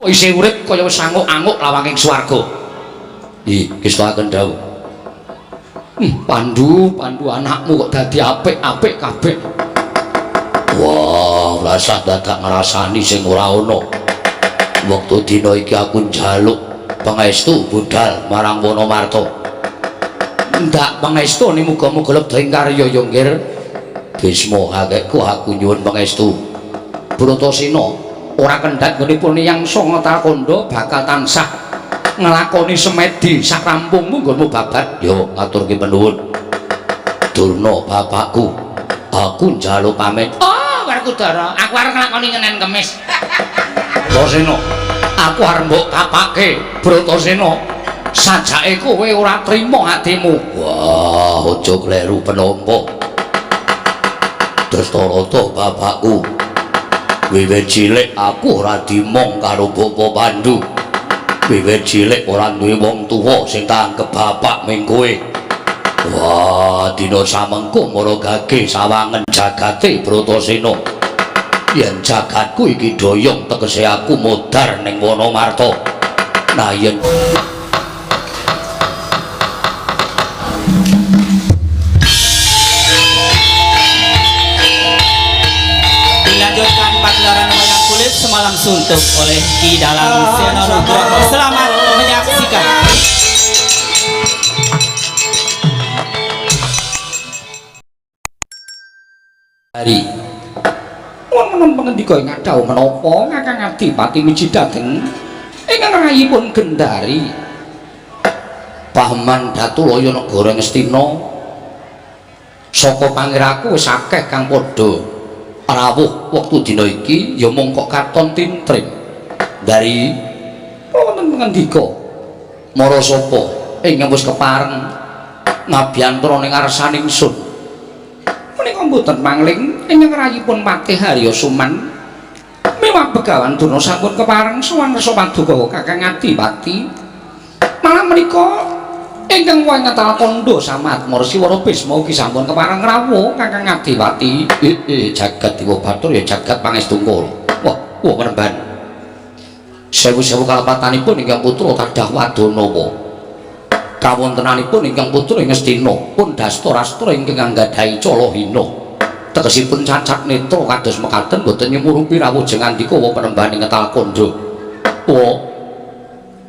isih urip kaya wis anguk-anguk lawanging swarga. Kestaken dawuh. Pandu anakmu kok dadi apik-apik kabeh. Wah, rasah dadak ngrasani sing ora ana. Wektu dina iki aku njaluk pangestu budal marang Wonomarta. Ndak pangestu ni muga-muga lebet ing karya ya nggir. Bisma hakekku aku nyuwun pangestu. Bratasena ora kendhat ngenipun yang sanga Takanda bakal tansah nglakoni semedi sak rampungmu nggonmu babat. Yo ngaturke panuwun. Durna bapakku, aku njaluk pamit. Werkudara, aku arep nglakoni ngenen kemis. Bratasena, aku arep mbok kapake. Bratasena, sajake kowe ora trima atimu. Wah, aja kleru penampa. Dastarata bapakku. Wiwit cilik aku ora dimong karo Bapak Pandu. Wiwit cilik ora duwe wong tuwa sing tanggep bapak ming kowe. Wah, dina samengko mara gage sawangen jagate Bratasena. Yen jagatku iki doyong tegese aku modar ning Wonomarta. Nah yen dilanjutkan pagelaran wayang kulit semalam suntuk oleh Ki Dalang Sena Nugroho. Selamat menyaksikan. Hari wonten pangendika ing dawuh menapa Kakang Adipati miji dhateng ingkang rayipun Gendari Paman Datulaya negara Ngastina saka pangiraku wis akeh kang padha rawuh wektu dina iki ya mung kok katon tintrim dari wonten pangendika mara sapa ingkang wis kepareng ngabiyantara ning ngarsaning sun menika mboten mangling ingkang rayipun Patih Harya Suman mewah Begawan Durna sampun kepareng sowan rasa paduka Kakang Adipati malah menika ingkang wayang Talakanda Samatmara Siwara Bisma ugi sampun kepareng rawuh Kakang Adipati. Jagat Dewa Batur ya jagat pangestungkul. Wah penemban sewu-sewu kalepatanipun ingkang putra kadah Wadanawa kawontenanipun ingkang putra ing Ngastina pun dastra-astra ingkang nggadhahi cala hina tegesipun cacat netra kados mekaten boten nyumurupi rawuh jeng andika wa penembaning Talakanda.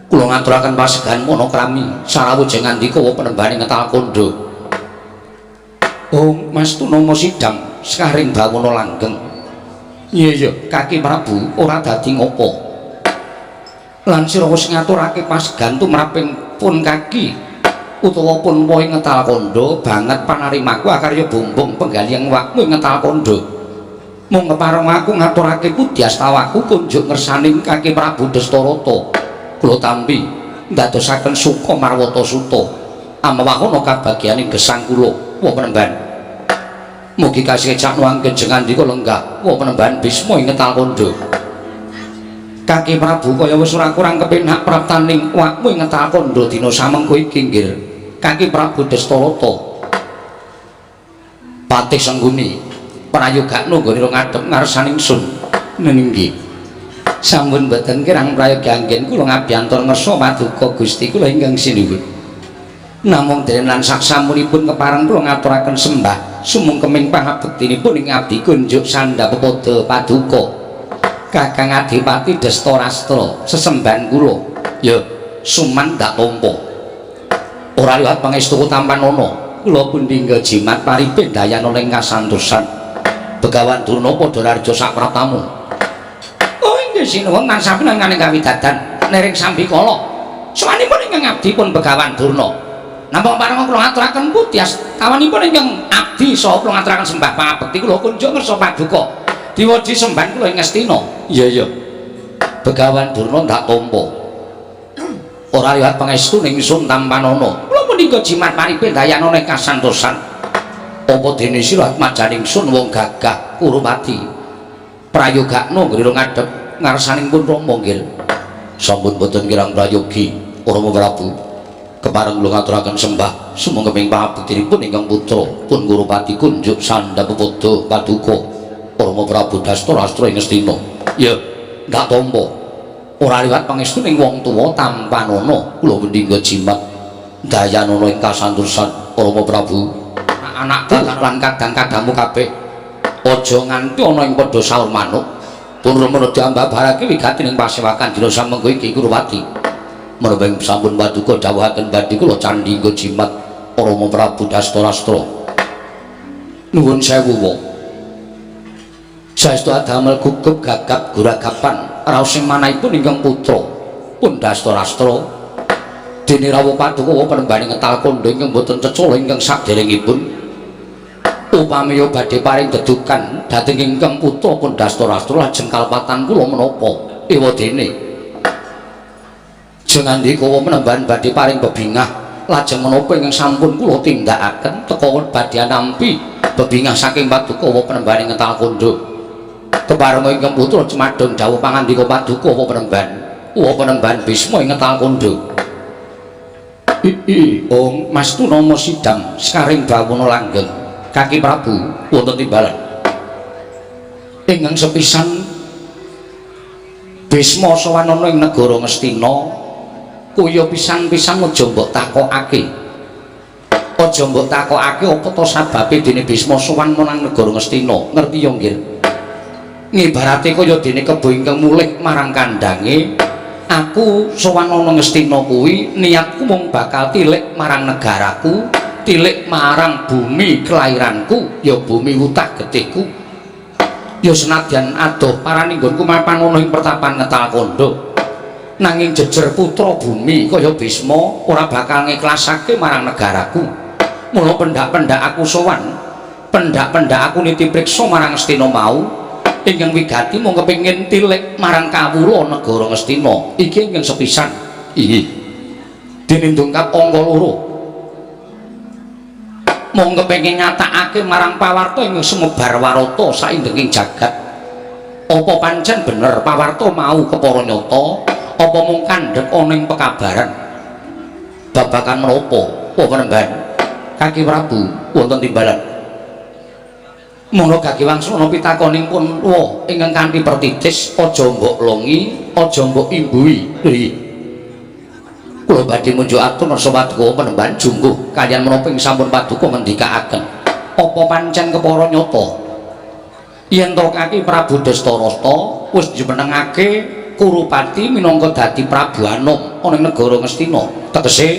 Kula ngaturaken pasegan monokrami sarawuh jeng andika wa penembaning Talakanda. Mas Tunama sidang sekaring bawana langgeng. Iya Kaki Prabu ora dadi ngopo. Lan sira wis ngaturake pasegan tumraping pun Kaki utawa pun woh ing Talakanda banget panarimaku akarya bumbung penggaliang wakmu ing Talakanda. Mung kepareng aku ngaturake pudyastawaku kunjuk ngersaning Kaki Prabu Dastarata. Kula tampi ndadosaken suka marwata suta amawahana kabagyaning gesang kula. Wah penemban mugi kasih caknuangken jeng andika lenggah. Wah penemban Bisma ing Talakanda. Kaki Prabu kaya wis ora kurang kepenak praptaning wakmu ing Talakanda dina samengko iki nggih. Kaki Prabu Dastarata Patih Sengguni prayogakno nggone ngadhep ngarsaning sun. Nggih sampun mboten kirang prayoga anggen kula ngabiyantara ngersa paduka Gusti kula ingkang sinuwun. Namung dene lan saksamunipun kepareng kula ngaturaken sembah sumungkeming pangabektinipun ing abdi kunjuk sandhapada paduka Kakang Adipati Dastarastra sesembahan kula ya suman dak tampa. Ora liwat pangestu tampanana kula pundhingga jimat paripin dayana ing kasantosan Begawan Durna padha narja sak pratamu. Inggih sinuwun tansah pinanganing kawidadan nering sambikala sawanipun ingkang abdi pun Begawan Durna. Namung pareng kula ngaturaken pudyastawanipun ingkang abdi saha kula ngaturaken sembah pangabekti kula kunjuk ngersa paduka diwaji sembahan kula ing Ngastina. Iya Begawan Durna ndak tampa. Ora liwat pangestu ning sun tampanana kula punika jimat paripin dayana ning kasantosan. Apa dene sira majaning sun wong gagah Kurupati prayogakno nggone ngadhep ngarsaning pun Rama nggih. Sampun boten kirang prayogi Rama Prabu. Kepareng kula ngaturaken sembah sumangkeming pangabektinipun ingkang putra pun Kurupati kunjuk sandhapada paduka Rama Prabu Dastarastra ing Ngastina. Ya ndak tampa. ora liwat pangestuning wong tuwa tampanana kula mendingga jimat dayanana ing kasantosan Rama Prabu anak-anakku lan kadang-kadangmu kabeh aja nganti ana ing padha saur manuk pun remen diambabarake wigatining pasewakan dina samengko iki Kurwati menawa sampun paduka dawuhaken badhe kula candhingga jimat Rama Prabu Dastarastra nuwun sewu wong saestu adamel gugup gagap guragapan raos sing manahipun ingkang putra pun Dastarastra dene rawuh paduka penembaning ngetal kandha ingkang boten cecala ingkang saderengipun upamiya badhe paring dedukan dhateng ingkang putra pun Dastarastra lajeng kalpatan kula menapa ewadene jengandika penembahan badhe paring bebingah lajeng menapa ingkang sampun kula tindakaken teka badhe nampi bebingah saking paduka penembaning ngetal kandha kepareng ingkang putra cemadhong dawuh pangandika paduka penembahan Bisma ing ngetal kandha Om Mastu Nama Sidam Sekaring Bawana Langgeng Kaki Prabu wonten timbalan ingkang sepisan Bisma sawanana ing negara Ngastina kaya pisan-pisan aja mbok takokake apa to sababe dene Bisma sowan menang negara Ngastina ngerti ya nggih ngibarate kaya dene kebo ingkang mulih marang kandange aku sowan ana Ngastina kuwi niatku mung bakal tilik marang negaraku tilik marang bumi kelairanku ya bumi wutah getihku ya senadyan adoh paraninggonku mapan ana ing pertapan ngetal kandha nanging jejer putra bumi kaya Bisma ora bakal ngiklasake marang negaraku mula pendak-pendak aku sowan pendak-pendak aku nitipriksa marang Ngastina mau ingkang wigati mung kepengin tilik marang kawula negara Ngastina iki ingkang sepisan dene ndungkap angka loro mung kepengin nyatakake marang pawarta ingkang sumebar warata saindenging jagat apa pancen bener pawarta mau kepara nyata apa mung kandhek ana ing pekabaran babagan menapa penembahan Kaki Prabu wonten timbalan mula Gage Wangsana pitakoning pun wa ingkang kanthi pertitis aja mbok longi aja mbok imbui kula badhe munjuk atur nasa paduka penembahan jungguh kaliyan menapa ing sampun paduka ngendikaaken apa pancen kepara nyata yen to Kaki Prabu Dastarastra wis jumenengake Kurupati minangka dadi Prabu Anom ana ing negara Ngastina tegese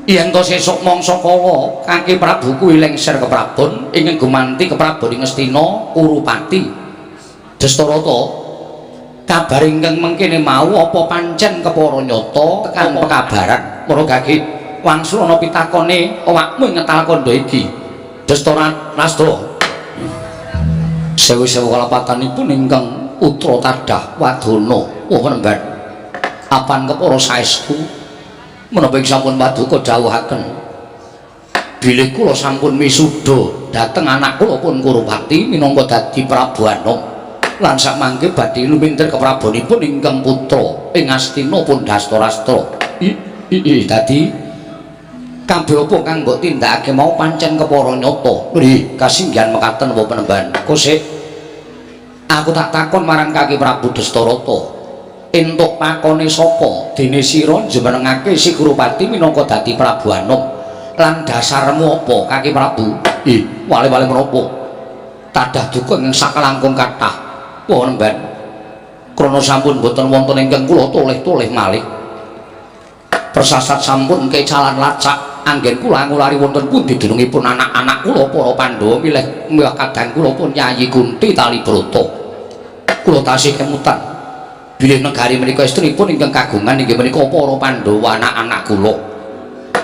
yen to sesuk mangsa kawa Kaki Prabu kuwi lengser keprabon ingkang gumanti keprabon ing Ngastina Kurupati Dastarastra kabar ingkang mengkene mau apa pancen kepara nyata tekan pekabaran para Gage Wangsana pitakone awakmu ing ngetal kandha iki Dastarastra sewu-sewu kalapatanipun ingkang putra tadah Wadana penembahan apan kepara saestu menapa sampun paduka dawuhaken bilih kula sampun misuda dhateng anak kula pun Kurupati minangka dadi Prabu Anom lan samangke badhe lumintir keprabonipun ingkang putra ing Astina pun Dastarastra dadi kabeh apa kang mbok tindakake mau pancen kepara nyata nggih kasinggihan mekaten apa penembahan kosek aku tak takon marang Kaki Prabu Dastarastra entuk pakone sapa dene sira njenengake si Kurupati minangka dadi Prabu Anom lan dasarmu apa Kaki Prabu wale-wale menapa tadah duka ing sakelangkung kathah penembahan krana sampun boten wonten ingkang kula toleh-toleh malih persasat sampun kecalan lacak anggen kula ngulari wonten pundi denungipun anak-anak kula para Pandhawa milih kadang kula pun Yayi Kunti Talibrata kula tasih kemutan bilih negari menika istrinipun ingkang kagungan inggih menika para Pandhawa anak-anak kula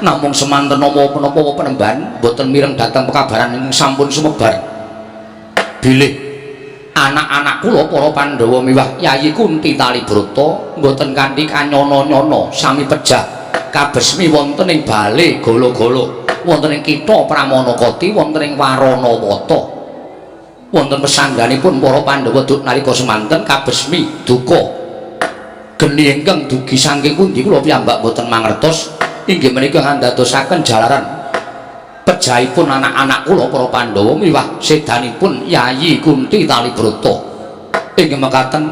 namung semanten napa-napa penembahan boten mireng dhateng pekabaran ingkang sampun sumebar bilih anak-anak kula para Pandhawa miwah Yayi Kunti Talibrata boten kanthi kanyana-nyana sami pejah kabesmi wonten ing bale golo-golo wonten ing kitha Pramanakati wonten ing Waranawata wonten pesangganipun para Pandhawa duk nalika semanten kabesmi duka geni ingkang dugi saking pundi kula piyambak boten mangertos inggih menika ngandadosaken jalaran pejahipun anak-anak kula para Pandhawa miwah sedanipun Yayi Kunti Talibrata inggih mekaten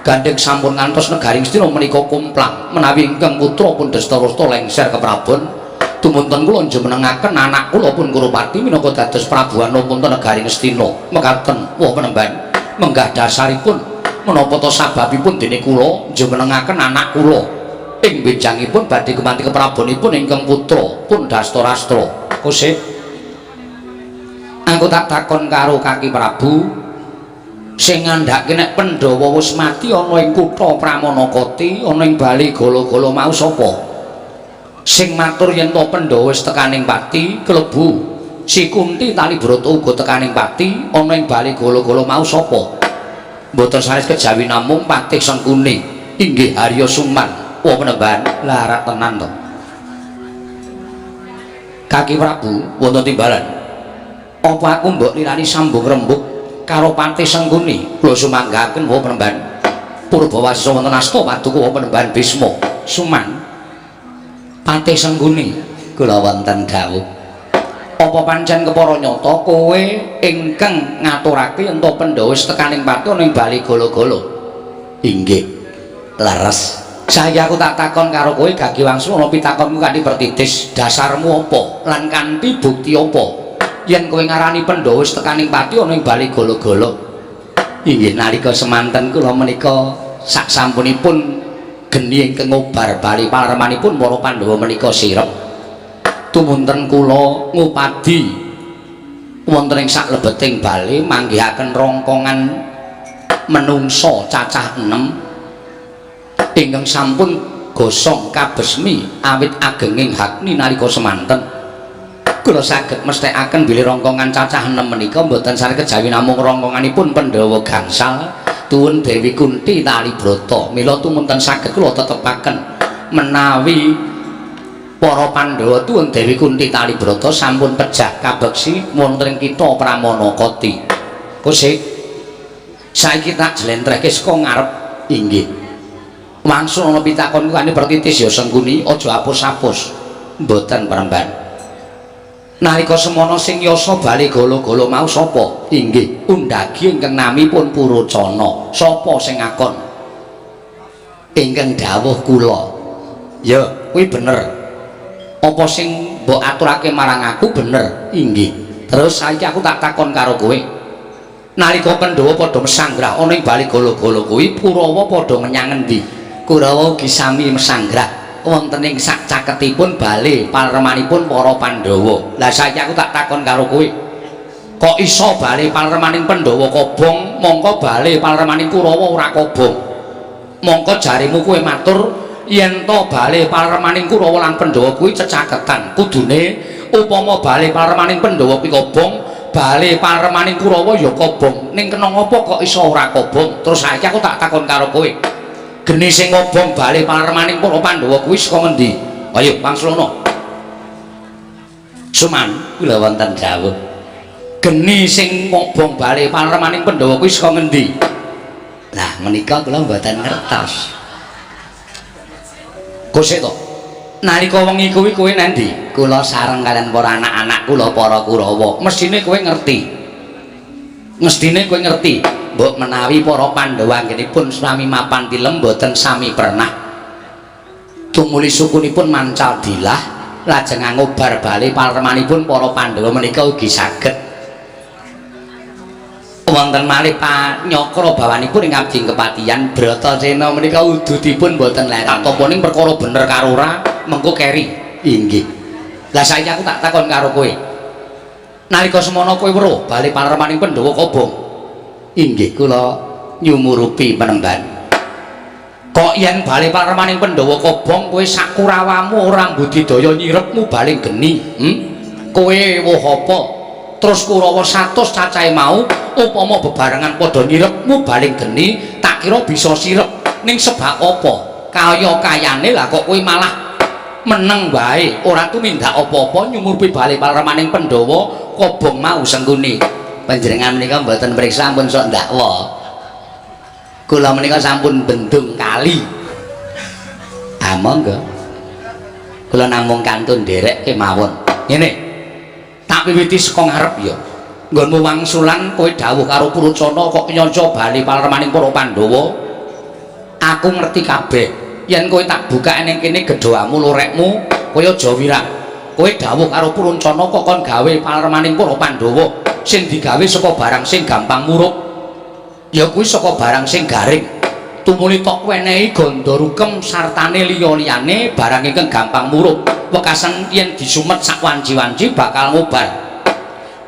gandeng sampun ngantos negaring Astina menika kumplang menawi ingkang putra pun Dastarasta lengser ke prabon tumunten kula njenengaken anak kula pun Kurupati minangka dados prabuana wonten negaring Astina mekaten wah penemban menggah dasaripun menapa ta sababipun dene kula njenengaken anak kula ing benjangipun badhe kemanti keprabonipun ingkang putra pun Dastarastra kosip aku tak takon karo Kaki Prabu sing ngandhake nek Pandhawa wis mati ana ing kutha Pramanakati ana ing bali gala-gala mau sapa sing matur yen to Pandhawa wis tekaning pati klebu si Kunti Talibrata uga tekaning pati ana ing bali gala-gala mau sapa mboten sanes kejawi namung Patih Sengkuni inggih Harya Suman wah penemban larat tenan to Kaki Prabu wonten timbalan apa aku mbok lirani sambung rembug karo Patih Sengkuni kula sumanggaken wau penemban Purbawasisa wonten asta paduka wau penemban Bisma Suman Patih Sengkuni kula wonten dawuh apa pancen kepara nyata kowe ingkang ngaturake ento Pandhawa wis tekaning pati ana ing bali gala-gala inggih leres saya aku tak takon karo kowe Gagi Wangsul ana pitakonmu kanthi pertitis dasarmu apa lan kanthi bukti apa yen kowe ngarani Pandhawa wis tekaning pati ana ing bali gala-gala inggih nalika semanten kula menika sak sampunipun geni ingkang ngobar bali paremanipun para Pandhawa menika sirep tumunten kula ngupadi wonten ing sak lebeting bali manggihaken rongkongan menungsa cacah 6 ingkang sampun gosong kabesmi awit agenging hakni nalika semanten kula saged mesthekaken bilih rongkongan cacah 6 menika mboten sare kejawi namung rongkonganipun Pandhawa gangsal tuwun Dewi Kunti Talibrata mila tumunten saged kula tetepaken menawi para Pandhawa tuwun Dewi Kunti Talibrata sampun pejah kabeksi wonten ing kitha Pramanakati kosik saiki tak jlentrehke saka ngarep inggih wangsul ana pitakonku kanthi pertitis ya Sengkuni aja apus-apus mboten peremban nalika semana sing yasa bali gala-gala mau sapa inggih undagi ingkang namipun Purocana sapa sing ngakon ingkang dawuh kula ya kuwi bener apa sing mbok aturake marang aku bener inggih terus saiki aku tak takon karo kowe nalika Pandhawa padha mesanggrah ana ing bali gala-gala kuwi Kurawa padha menyang endi Kurawa ugi sami mesanggrah wonten ing sak caketipun bali palremanipun para Pandhawa. Lah saiki aku tak takon karo kowe. Kok iso bali palremaning Pandhawa kobong, mongko bali palremaning Kurawa ora kobong. Mongko jarimu kowe matur yen to bali palremaning Kurawa lan Pandhawa kuwi cecaketan. Kudune upama bali palremaning Pandhawa kuwi kobong, bali palremaning Kurawa ya kobong. Ning kena ngopo kok iso ora kobong? Terus saiki aku tak takon karo kowe. Geni sing ngobong bali palermaning para Pandhawa kuwi saka ngendi? Ayo Wangsulana. Suman kula wonten dawuh. Geni sing ngobong bali palermaning Pandhawa kuwi saka ngendi? Lah menika kula mboten ngertos. Kosek to. Nalika wengi kuwi kowe nendi? Kula sareng kalian para anak-anak kula para Kurawa. Mestine kowe ngerti. Mestine kowe ngerti. Mbok menawi para Pandhawa anggenipun sami mapan tilem boten sami pernah tumuli sukunipun mancal dilah lajeng ngobar bali palremanipun para Pandhawa menika ugi saged wonten malih panyakra bawanipun ing abdi kepatihan Bratasena menika ududipun boten ler atapaning perkara bener karo ora mengko keri inggih lah saiki aku tak takon karo kowe nalika semana kowe weruh bali palremaning Pandhawa kobong inggih kula nyumurupi penemban kok yen bali paremaning Pandhawa kobong kowe sak Kurawamu ora budidaya nyirepmu baling geni kowe woh apa terus Kurawa 100 cacahe mau upama bebarengan padha nyirepmu baling geni tak kira bisa sirep ning sebab apa kaya-kayane lah kok kowe malah meneng wae ora tumindak apa-apa nyumurupi bali paremaning Pandhawa kobong mau Sengkuni panjenengan menika mboten mriksa ampun sok ndakwa. Kula menika sampun bendung kali. Monggo. Kula namung kantun nderek kemawon. Ngene. Tak wiwiti saka ngarep ya. Nggonmu wangsulan kowe dawuh karo Purocana kok nyanca bali palremaning para Pandhawa. Aku ngerti kabeh. Yen kowe tak bukake ning kene gedhoamu lurekmu kaya Jawira. Kowe dawuh karo Pruncana kok kon gawe palermaning para Pandhawa sing digawe saka barang sing gampang muruk. Ya kuwi saka barang sing garing. Tumuli tok wenehi ganda rukem sartane liya-liyane barang ingkang gampang muruk. Wekasan yen disumet sak wanci-wanci bakal ngubar.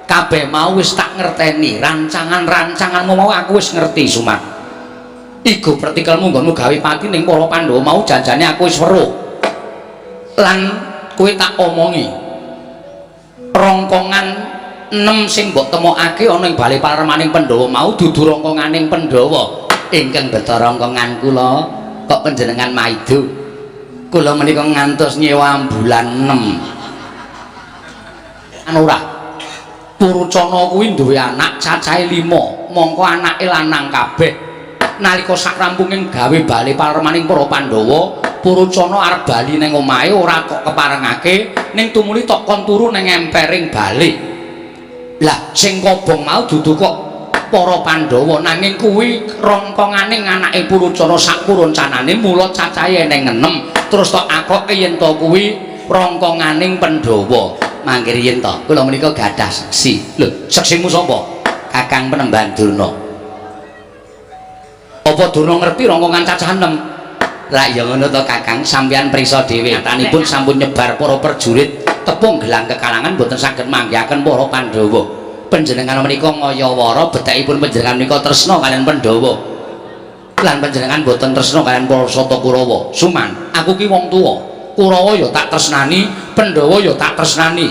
Kabeh mau wis tak ngerteni, rancangan-rancanganmu mau aku wis ngerti Sumat. Iku pertikelmu nggonmu gawe pati ning para Pandhawa mau janjane aku wis weruh. Lan kowe tak omongi. Rongkongan 6 sing mbok temokake ana ing bale palermaning Pandhawa mau dudu rongkonganing Pandhawa. Ingkang beta rongkongan kula kok panjenengan maido. Kula menika ngantos nyewa bulan 6. Anu ora. Purcana kuwi duwe anak cacahe 5, mongko anake lanang kabeh. Nalika sak rampunging gawe bali palermaning para Pandhawa, Purcana arep bali ning omahe ora kok keparengake, ning tumuli tok kon turu ning empering bali. Lah sing kobong mau dudu kok para Pandhawa, nanging kuwi rongkonganing anake Purcana sak puruncanane mula cacahe ning 6. Terus tok akoke yen to kuwi rongkonganing Pandhawa. Mangke riyen to kula menika gadah seksi. Lho, seksimu sapa? Kakang Penemban Durna. Apa Durna ngerti rongkongan cacah 6? Lah ya ngono to Kakang, sampeyan prisa dhewe. Nyatanyipun sampun nyebar para prajurit tepung gelang kekalangan boten saged manggihaken para Pandhawa. Panjenengan menika ngayawara bedhakipun panjenengan menika tresna kaliyan Pandhawa. Lan panjenengan boten tresna kaliyan para Sata Kurawa. Suman, aku ki wong tuwa. Kurawa ya tak tresnani, Pandhawa ya tak tresnani.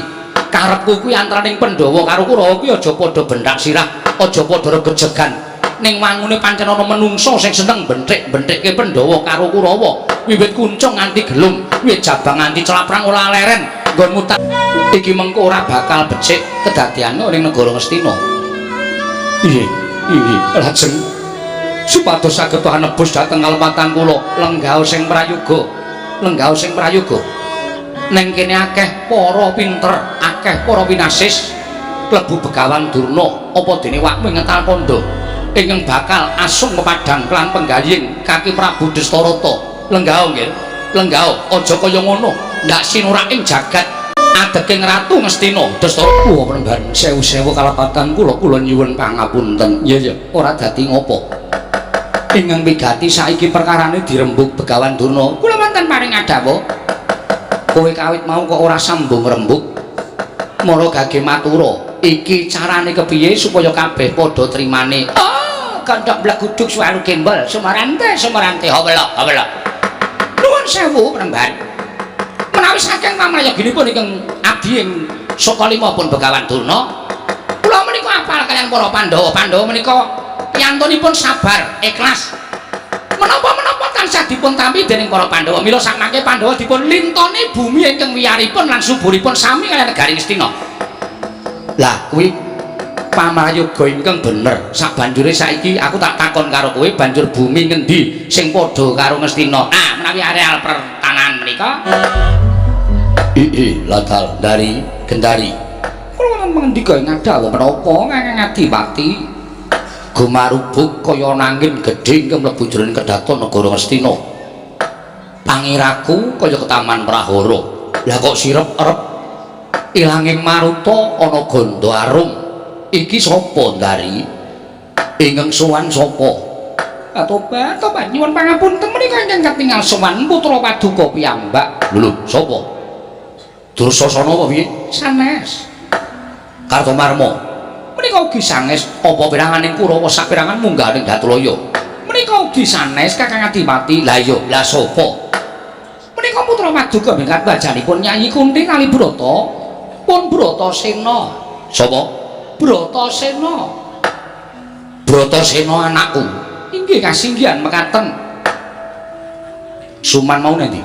Karepku kuwi antaraning Pandhawa karo Kurawa kuwi aja padha bentak sirah, aja padha regejegan. Ning wangune pancen ana menungso sing seneng benthik-benthikke Pandhawa karo Kurawa. Wiwit kuncung nganti gelung, wiwit jabang nganti celaprang ora leren. Nggonmu tak iki mengko ora bakal becik kedadiane ning negara Ngastina. Iye, lajeng supados saged nebus dhateng kalepatan kula lenggah sing prayoga. Lenggah sing prayoga. Ning kene akeh para pinter, akeh para winasis klebu Begawan Durna apa dene wakmu ngetal kandha ingkang bakal asung kepadang kelan penggaying Kaki Prabu Destarata. Lenggah nggih. Lenggah aja kaya ngono. Ndak sinuraking jagat adeking Ratu Ngastina Destarata. Wah, Penemban sewu-sewu kalepatan kula nyuwun pangapunten. Iya, ora dadi ngopo. Ingkang wigati saiki perkarane dirembug Begawan Durna. Kula wonten paring adhawa. Kowe kawit mau kok ora sambung rembug. Mara gage matura, iki carane kepiye supaya kabeh padha trimane. Oh, kandhak blaguduk suwaru gembel, sumarante hawela. Nuwun sewu, Penemban. Menawi saking pamrayoginipun ingkang abdi ing saka limapun Begawan Durna, kula menika apal kaliyan para Pandhawa. Pandhawa menika yantunipun sabar, ikhlas. Menapa-menapa tansah dipun tampi dening para Pandhawa. Mila sakmangke Pandhawa dipun lintoni bumi ingkang wiyaripun lan suburipun sami kaliyan negari Ngastina. Lah kuwi pamrayoga ingkang bener. Sabanjure saiki aku tak takon karo kowe, banjur bumi ngendi sing padha karo Ngastina? Ah, menawi areal pertanahan menika. Ladal dari Gendari. Kula ngendika ngadhawa menapa Ngadi-Pati gumarubuk kaya nangin gedhe ingkang mlebu jroning kedaton negara Ngastina. Pangiraku kaya ketaman prahara. Lah kok sirep-erep ilanging maruta ana ganda arum. Iki sapa Ndari? Ingkang sowan sapa? Tobat nyuwun pangapunten menika ingkang katingal sowan putra Paduka piyambak. Lho, sapa? Dursasana apa piye? Sanes. Kartomarma. Menika ugi sanes apa piranganing Kurawa sapirangan mungganing Datulaya. Menika ugi sanes Kakang Ngadi-Pati. Lah iya, lah sapa? Menika putra Paduka mingkat bajanipun Nyanyi Kunthi kali Brata. Pun Bratasena. Sapa? Bratasena. Bratasena anakku. Inggih kasinggihan mekaten. Suman mau nendi?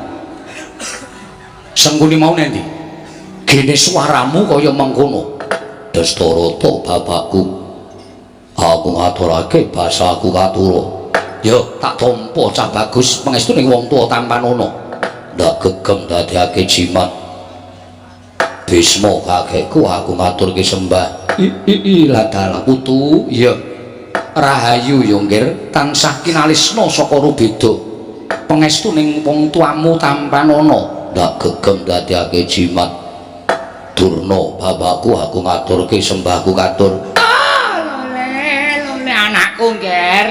Sengkuni mau nendi? Gene suaramu kaya mengkono. Destarata bapakku, aku ngaturake basaku katura. Yo tak tampa cah bagus pangestuning wong tuwa tanpa nono. Ndak gegem dadekake jimat. Bisma kakekku aku maturke sembah. Ladal putu, iya. Rahayu yo nggir tansah kinalisna saka rubeda. pangestuning wong tuamu Tampanana ndak gegem dadekake jimat Durna bapakku aku ngaturke sembahku katur lole anakku ngger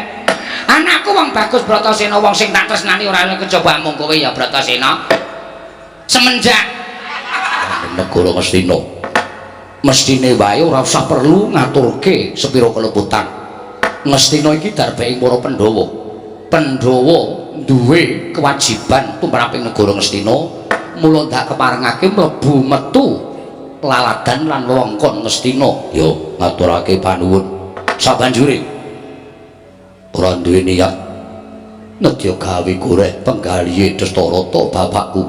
anakku wong bagus Bratasena wong sing tak tresnani ora ana kejaba mung kowe ya Bratasena semenjak negara Ngastina mestine wae ora usah perlu ngaturke sepira kelebutan Ngastina iki darbeke para Pandhawa Pandhawa duwe kewajiban tumraping negara Ngastina mula ndak keparengake mlebu metu laladan lan wewengkon Ngastina ya ngaturake panuwun sabanjure ora duwe niat nedya gawe goreh penggalihe Dastarata bapakku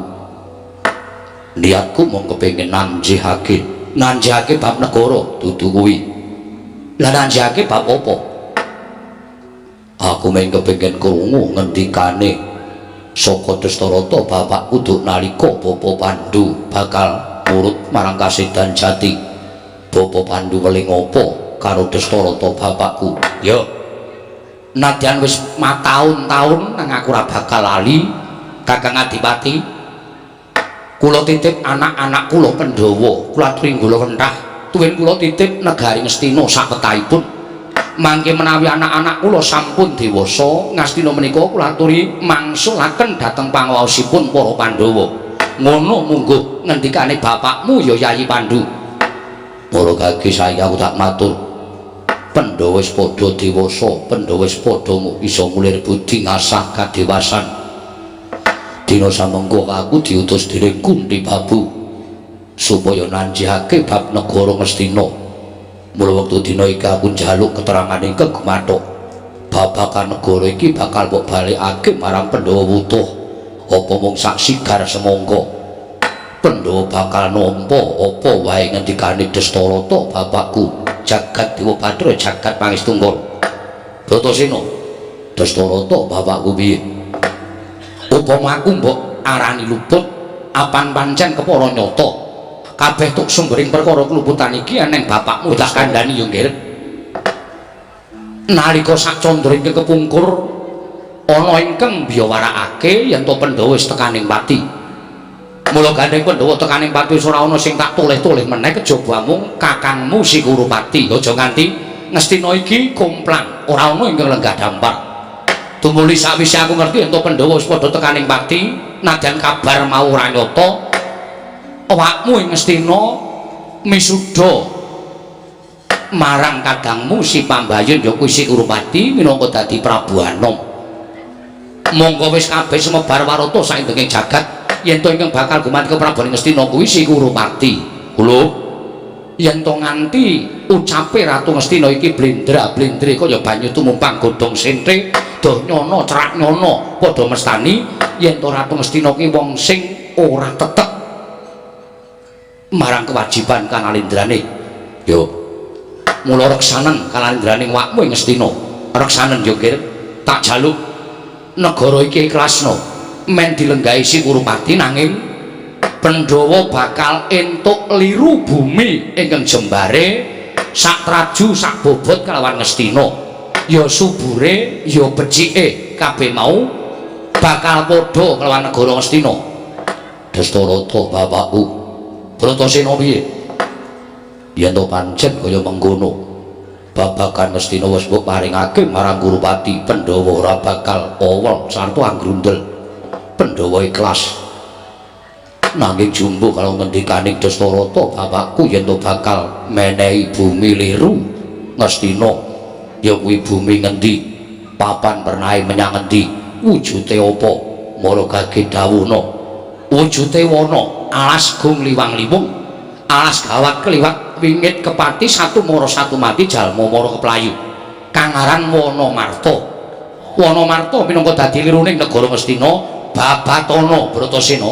niatku mung kepengin nanjihake bab negara dudu kuwi lah nanjihake bab apa aku mung kepengin krungu ngendikane saka Dastarata bapakku duk nalika Bapa Pandhu bakal nurut marang Kasedan Jati Bapa Pandhu weling apa karo Dastarata bapakku ya nadyan wis mataun-taun nang aku ora bakal lali Kakang Adipati kula titip anak-anak kula Pandhawa kula tringgala kenthah tuwin kula titip negari Ngastina saketahipun mangke menawi anak-anak kula sampun dewasa Ngastina menika kula aturi mangsulaken dhateng pangaosipun para Pandhawa ngono mungguh ngendikane bapakmu ya Yayi Pandhu para gage saya aku tak matur Pandhawa wis padha dewasa Pandhawa wis padha iso mulir budi ngasah kadewasan dina samengko aku diutus dening Kunti Babu supaya nanjihake bab negara Ngastina mula wektu dina iki aku njaluk keterangane Kegumathuk babagan negara iki bakal mbok balekake marang Pandhawa wutuh apa mung sak sigar semangka Pandhawa bakal nampa apa wae ngendikane Dastarata bapakku jagat Dewa Bathara jagat Pangestunggal Bratasena Dastarata bapakku piye upama aku mbok arani luput apan pancen kepara nyata kabeh tuk sumbering perkara keluputan iki eneng bapakmu tak kandhani yo nggih nalika sak candra ingkang kepungkur ana ingkang biyawarakake yen to Pandhawa wis tekaning pati mula gandeng Pandhawa tekaning pati wis ora ana sing tak toleh-toleh meneh kejaba mung kakangmu Sikurupati aja nganti Ngastina iki komplang ora ana ingkang lenggah dampar tumuli sakwise aku ngerti yen to Pandhawa wis padha tekaning pati nadyan kabar mau ora nyata awakmu ing Ngastina misuda marang kadangmu si Pambayun ya kuwi Sikurupati minangka dadi Prabu Anom monggo wis kabeh sumebar warata saindenging jagat yen to ingkang bakal gumanti ke Prabu Ngastina kuwi Sikurupati lho yen to nganti ucape Ratu Ngastina iki blendra-blendre kaya banyu tumumpang godhong sentre donyana cerak nyono padha mestani yen to Ratu Ngastina ki wong sing ora tetek marang kewajiban kanalindrane yo mula reksanen kanalindraning wakmu ing Ngastina reksanen yo nggih tak jaluk negara iki ikhlasno men dilenggahi Sikurupati nanging Pandhawa bakal entuk liru bumi ingkang jembare sak traju sak bobot kelawan Ngastina ya subure ya becike kabeh mau bakal padha kelawan negara Ngastina Dastarata bapakku Bratasena piye yen to pancen kaya mengkono babagan Ngastina wis mbok paringake marang Kurupati Pandhawa ora bakal owol sarta anggrundel Pandhawa ikhlas nanging jumbo kalau ngendikaning Dastarata bapakku yen to bakal menehi bumi liru Ngastina ya kuwi bumi ngendi papan pernahe menyang ngendi wujude apa mara gage dawuhna wujude wana alas gung liwang-liwung alas gawat keliwat wingit kepati satu mara satu mati jalma mara keplayu kang aran Wanamarta minangka dadi liruning negara Ngastina Babatana Bratasena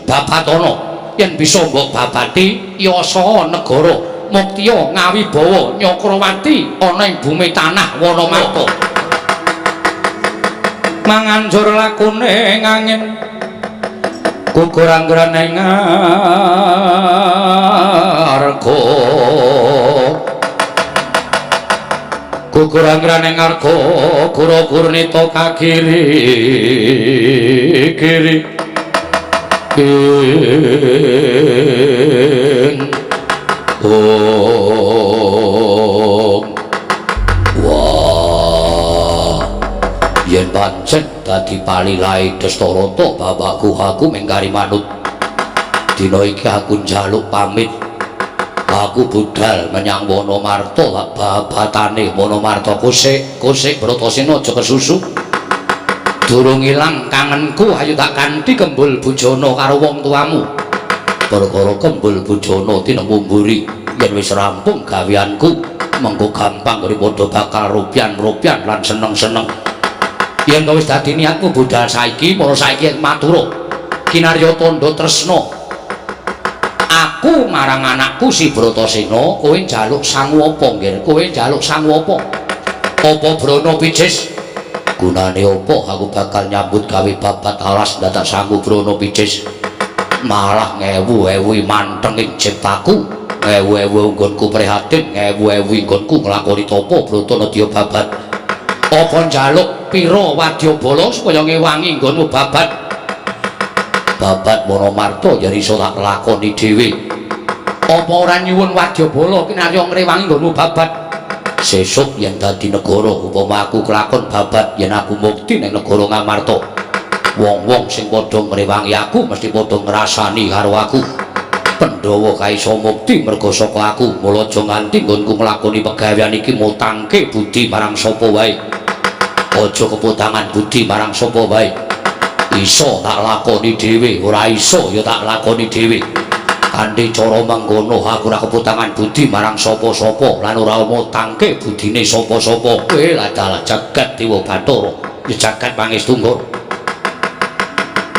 Babatana yen bisa mbok babati yasa negara Muktiya Ngawibawa Nyakrawati ana ing bumi tanah Wanamarta manganjur lakune ngangin gugur anggraning arga Kukurangrane ngarga kura kurnita kakiri kiri wah yen pancen dadi palilae Dastarata bapakku aku mengkari manut dina iki aku njaluk pamit aku budal menyang Wonomarta lak babatane Wonomarta kosek Bratasena aja kesusu durung ilang kangenku ayo tak kanthi kembul bujana karo wong tuamu perkara kembul bujana tinemu mburi yen wis rampung gaweanku mengko gampang padha bakal rupyan lan seneng-seneng yen wis dadi niatmu budal saiki mara saiki matur kinarya tandha tresna aku marang anakku si Bratasena kowe njaluk sangu apa nggih kowe njaluk sangu apa Brana Picis gunane apa aku bakal nyambut gawe babat alas dadak sangu Brana Picis malah ngewu-ewu manteng ing ciptaku ngewu-ewu nggonku prihatin ngewu-ewu nggonku nglakoni tapa Bratanadya babat apa njaluk pira wadyabala supaya ngewangi nggonmu babat Wonomarta yen iso tak lakoni dhewe apa ora nyuwun wadyabala kinarya ngrewangi nggonmu babat sesuk yen dadi negara upama aku kelakon babat yen aku mukti ning negara Ngamarta wong-wong sing padha ngrewangi aku mesti padha ngrasani karo aku Pandhawa kaiso mukti merga saka aku mula aja nganti nggonku nglakoni pegawean iki mutangke budi marang sapa wae aja keputangan budi marang sapa wae iso tak lakoni dhewe ora iso ya tak lakoni dhewe kanthi cara mangkono aku ora keputangan budi marang sapa-sapa lan ora mutangke budine sapa-sapa kowe adalah jagat Dewa Bathara ya jagat pangestu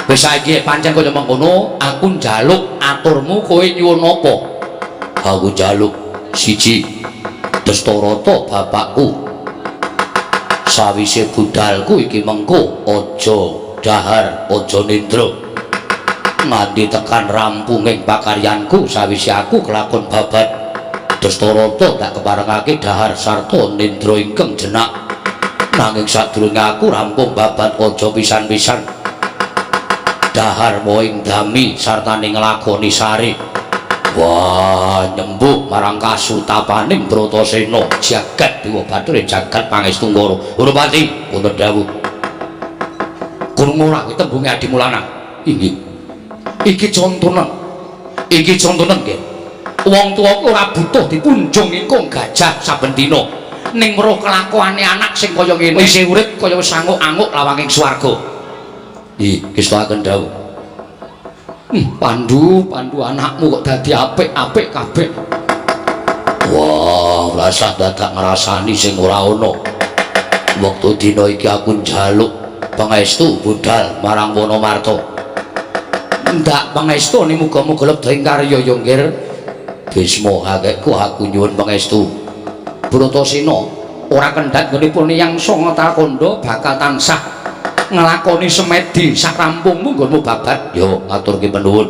wis saiki pancen kaya mangkono aku njaluk aturmu kowe nyuwun apa aku njaluk siji Dastarata bapakku sawise budalku iki mengko aja dahar aja nindra nganti tekan rampunging pakaryanku sawise aku kelakon babat Dastarata tak keparengake dahar sarta nindra ingkang jenak nanging sadurunge aku rampung babat aja pisan-pisan dahar moing dami sartane nglakoni sari wah nyembuh marang kasutapaning Bratasena jagat Dewa Bathara jagat pangestu Urupati wonten dawuh kurung ora kuwi tembunge adimu lanang inggih iki contonen nggih wong tuwaku ora butuh dipunjung ingkung gajah saben dina ning weruh kelakuane anak sing kaya ngene isih urip kaya wis anguk-anguk lawanging swarga kestaken dawuh Pandu anakmu kok dadi apik-apik kabeh wah rasah dadak ngrasani sing ora ana wektu dina iki aku njaluk pangestu budal marang Wonomarta ndak pangestu ni muga-muga lebet ing karya ya nggih Bisma hakekku aku nyuwun pangestu Bratasena ora kendhat ngenipun yang sanga takandha bakal tansah nglakoni semedi sak rampungmu nggonmu babat yo ngaturke panuwun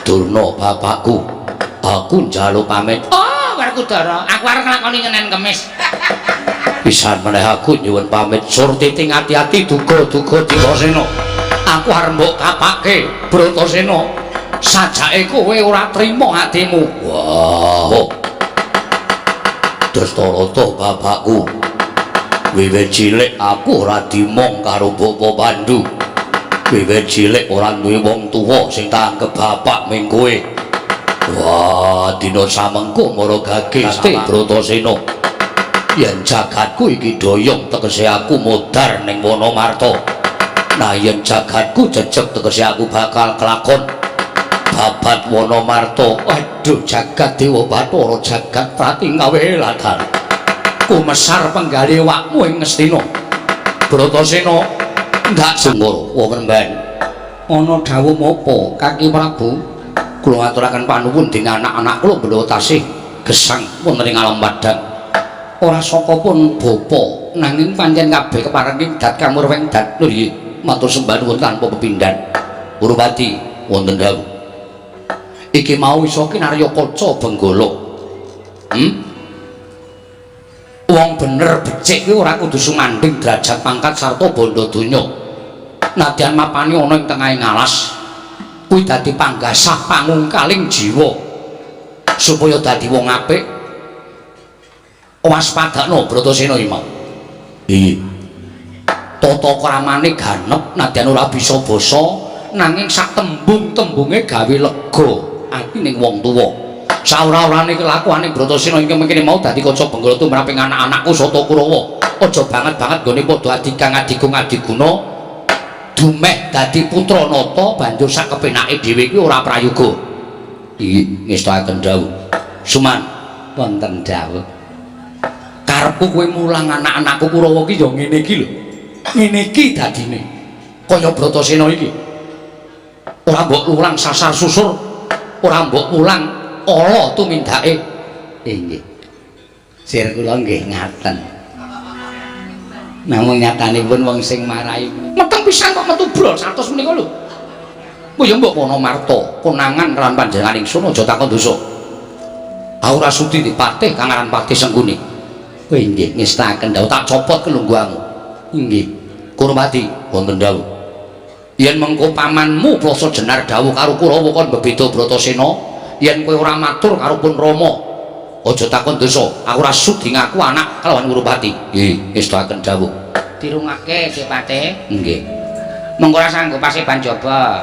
Durna bapakku aku njaluk pamit Werkudara aku arep nglakoni ngenen kemis pisan meneh aku nyuwun pamit Surtiti ati-ati duga-duga Diwasena aku arep mbok kapake Bratasena sajake kowe ora trima atimu wah Dastarata bapakku wiwit cilik aku ora dimong karo Bapa Pandhu wiwit cilik ora duwe wong tuwa sing tak anggap bapak ming kowe wah dina samengko mara gageste Bratasena yen jagatku iki doyong tegese aku modar ning Wonomarta nah yen jagatku jejeg tegese aku bakal kelakon babat Wonomarta aduh jagat Dewa Bathara jagat Pratingawelatan kumesar penggali awakmu ing Ngastina Bratasena ndak sumur wonten ben ana dawuh apa Kaki Prabu kula ngaturaken panuwun dening anak-anak kula bendhawa tasih gesang wonten ing alam padang ora saka pun bapa nanging pancen kabeh keparenging dat kamurweng dat lho nggih matur sembah nuwun tanpa pepindhan Urupati wonten dawuh iki mau iso kinarya kaca benggala wong bener becik kuwi ora kudu sumandhing derajat pangkat sarta bondo donya nadyan mapani ana ing tengahing alas kuwi dadi panggasah pangungkaling jiwa supaya dadi wong apik waspadakno Bratasena iki mau iya tata kramane ganep nadyan ora bisa basa nanging sak tembung-tembunge gawe lega ati ning wong tuwa saora-orane kelakuane Bratasena iki mengkene mau dadi kaca benggala tumraping anak-anakku Sata Kurawa aja banget-banget gone padha adikang adigung adiguna dumeh dadi putra nata banjur sak kepenake dhewe kuwi ora prayoga iki ngestakaken dawuh Suman wonten dawuh karepku kowe mulang anak-anakku Kurawa ki ya ngene iki lho ngene iki dadine kaya Bratasena iki ora mbok lulang sasar susur ora mbok mulang ala tumindake nggih sir kula nggih ngaten namung nyatanipun wong sing marahi meteng pisan kok metu brol 100 menika lho kok ya mbok kono marta konangan ran panjenengan ingsun aja takon dosa ora sudi dipatih kang aran Patih Sengkuni kowe nggih ngestaken dawuh tak copot kelungguhmu nggih Kurmati wonten dawuh yen mengko pamanmu Plasa Jenar dawuh karo Kurawa kon bebeda Bratasena yen kowe ora matur karo pun Rama aja takon dosa aku ora sudi ngaku anak kelawan Kurupati nggih ngestaken dawuh dirungake Si Patih nggih mengko ora sanggup Paseban Jaba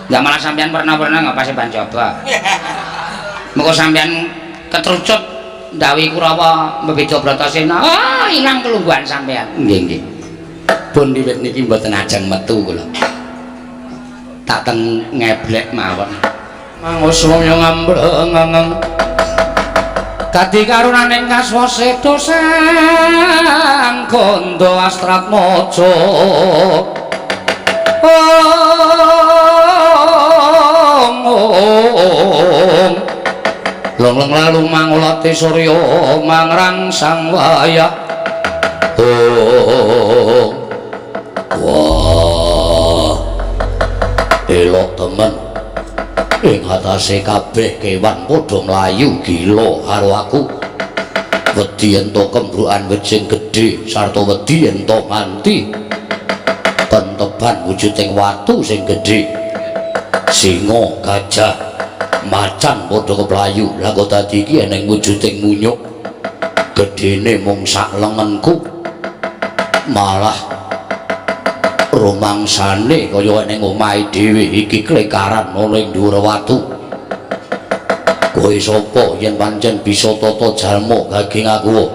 ndak malah sampean pernah-pernah nggak Paseban Jaba mengko sampean ketrucut ndawi Kurawa bebeda Bratasena ilang kelungguhan sampean nggih nggih pun wiwit niki mboten ajeng metu kula tak teng ngeblek mawon manguswaya ngambreng kadi karunaning kaswase dosang kondo astrat mojo long lalu mangulati surya mangrang sang wayah wah elok temen ing atase kabeh kewan padha mlayu gila karo aku wedi ento kembrukan wit sing gedhe sarta wedi ento nganti kenteban wujuding watu sing gedhe singa gajah macan padha keplayu lha kok dadi iki eneng wujuding munyuk gedene mung sak lengenku malah rumangsane kaya ning omahe dhewe iki klekaran ana ing dhuwur watu kowe sapa yen pancen bisa tata jalma gaging aku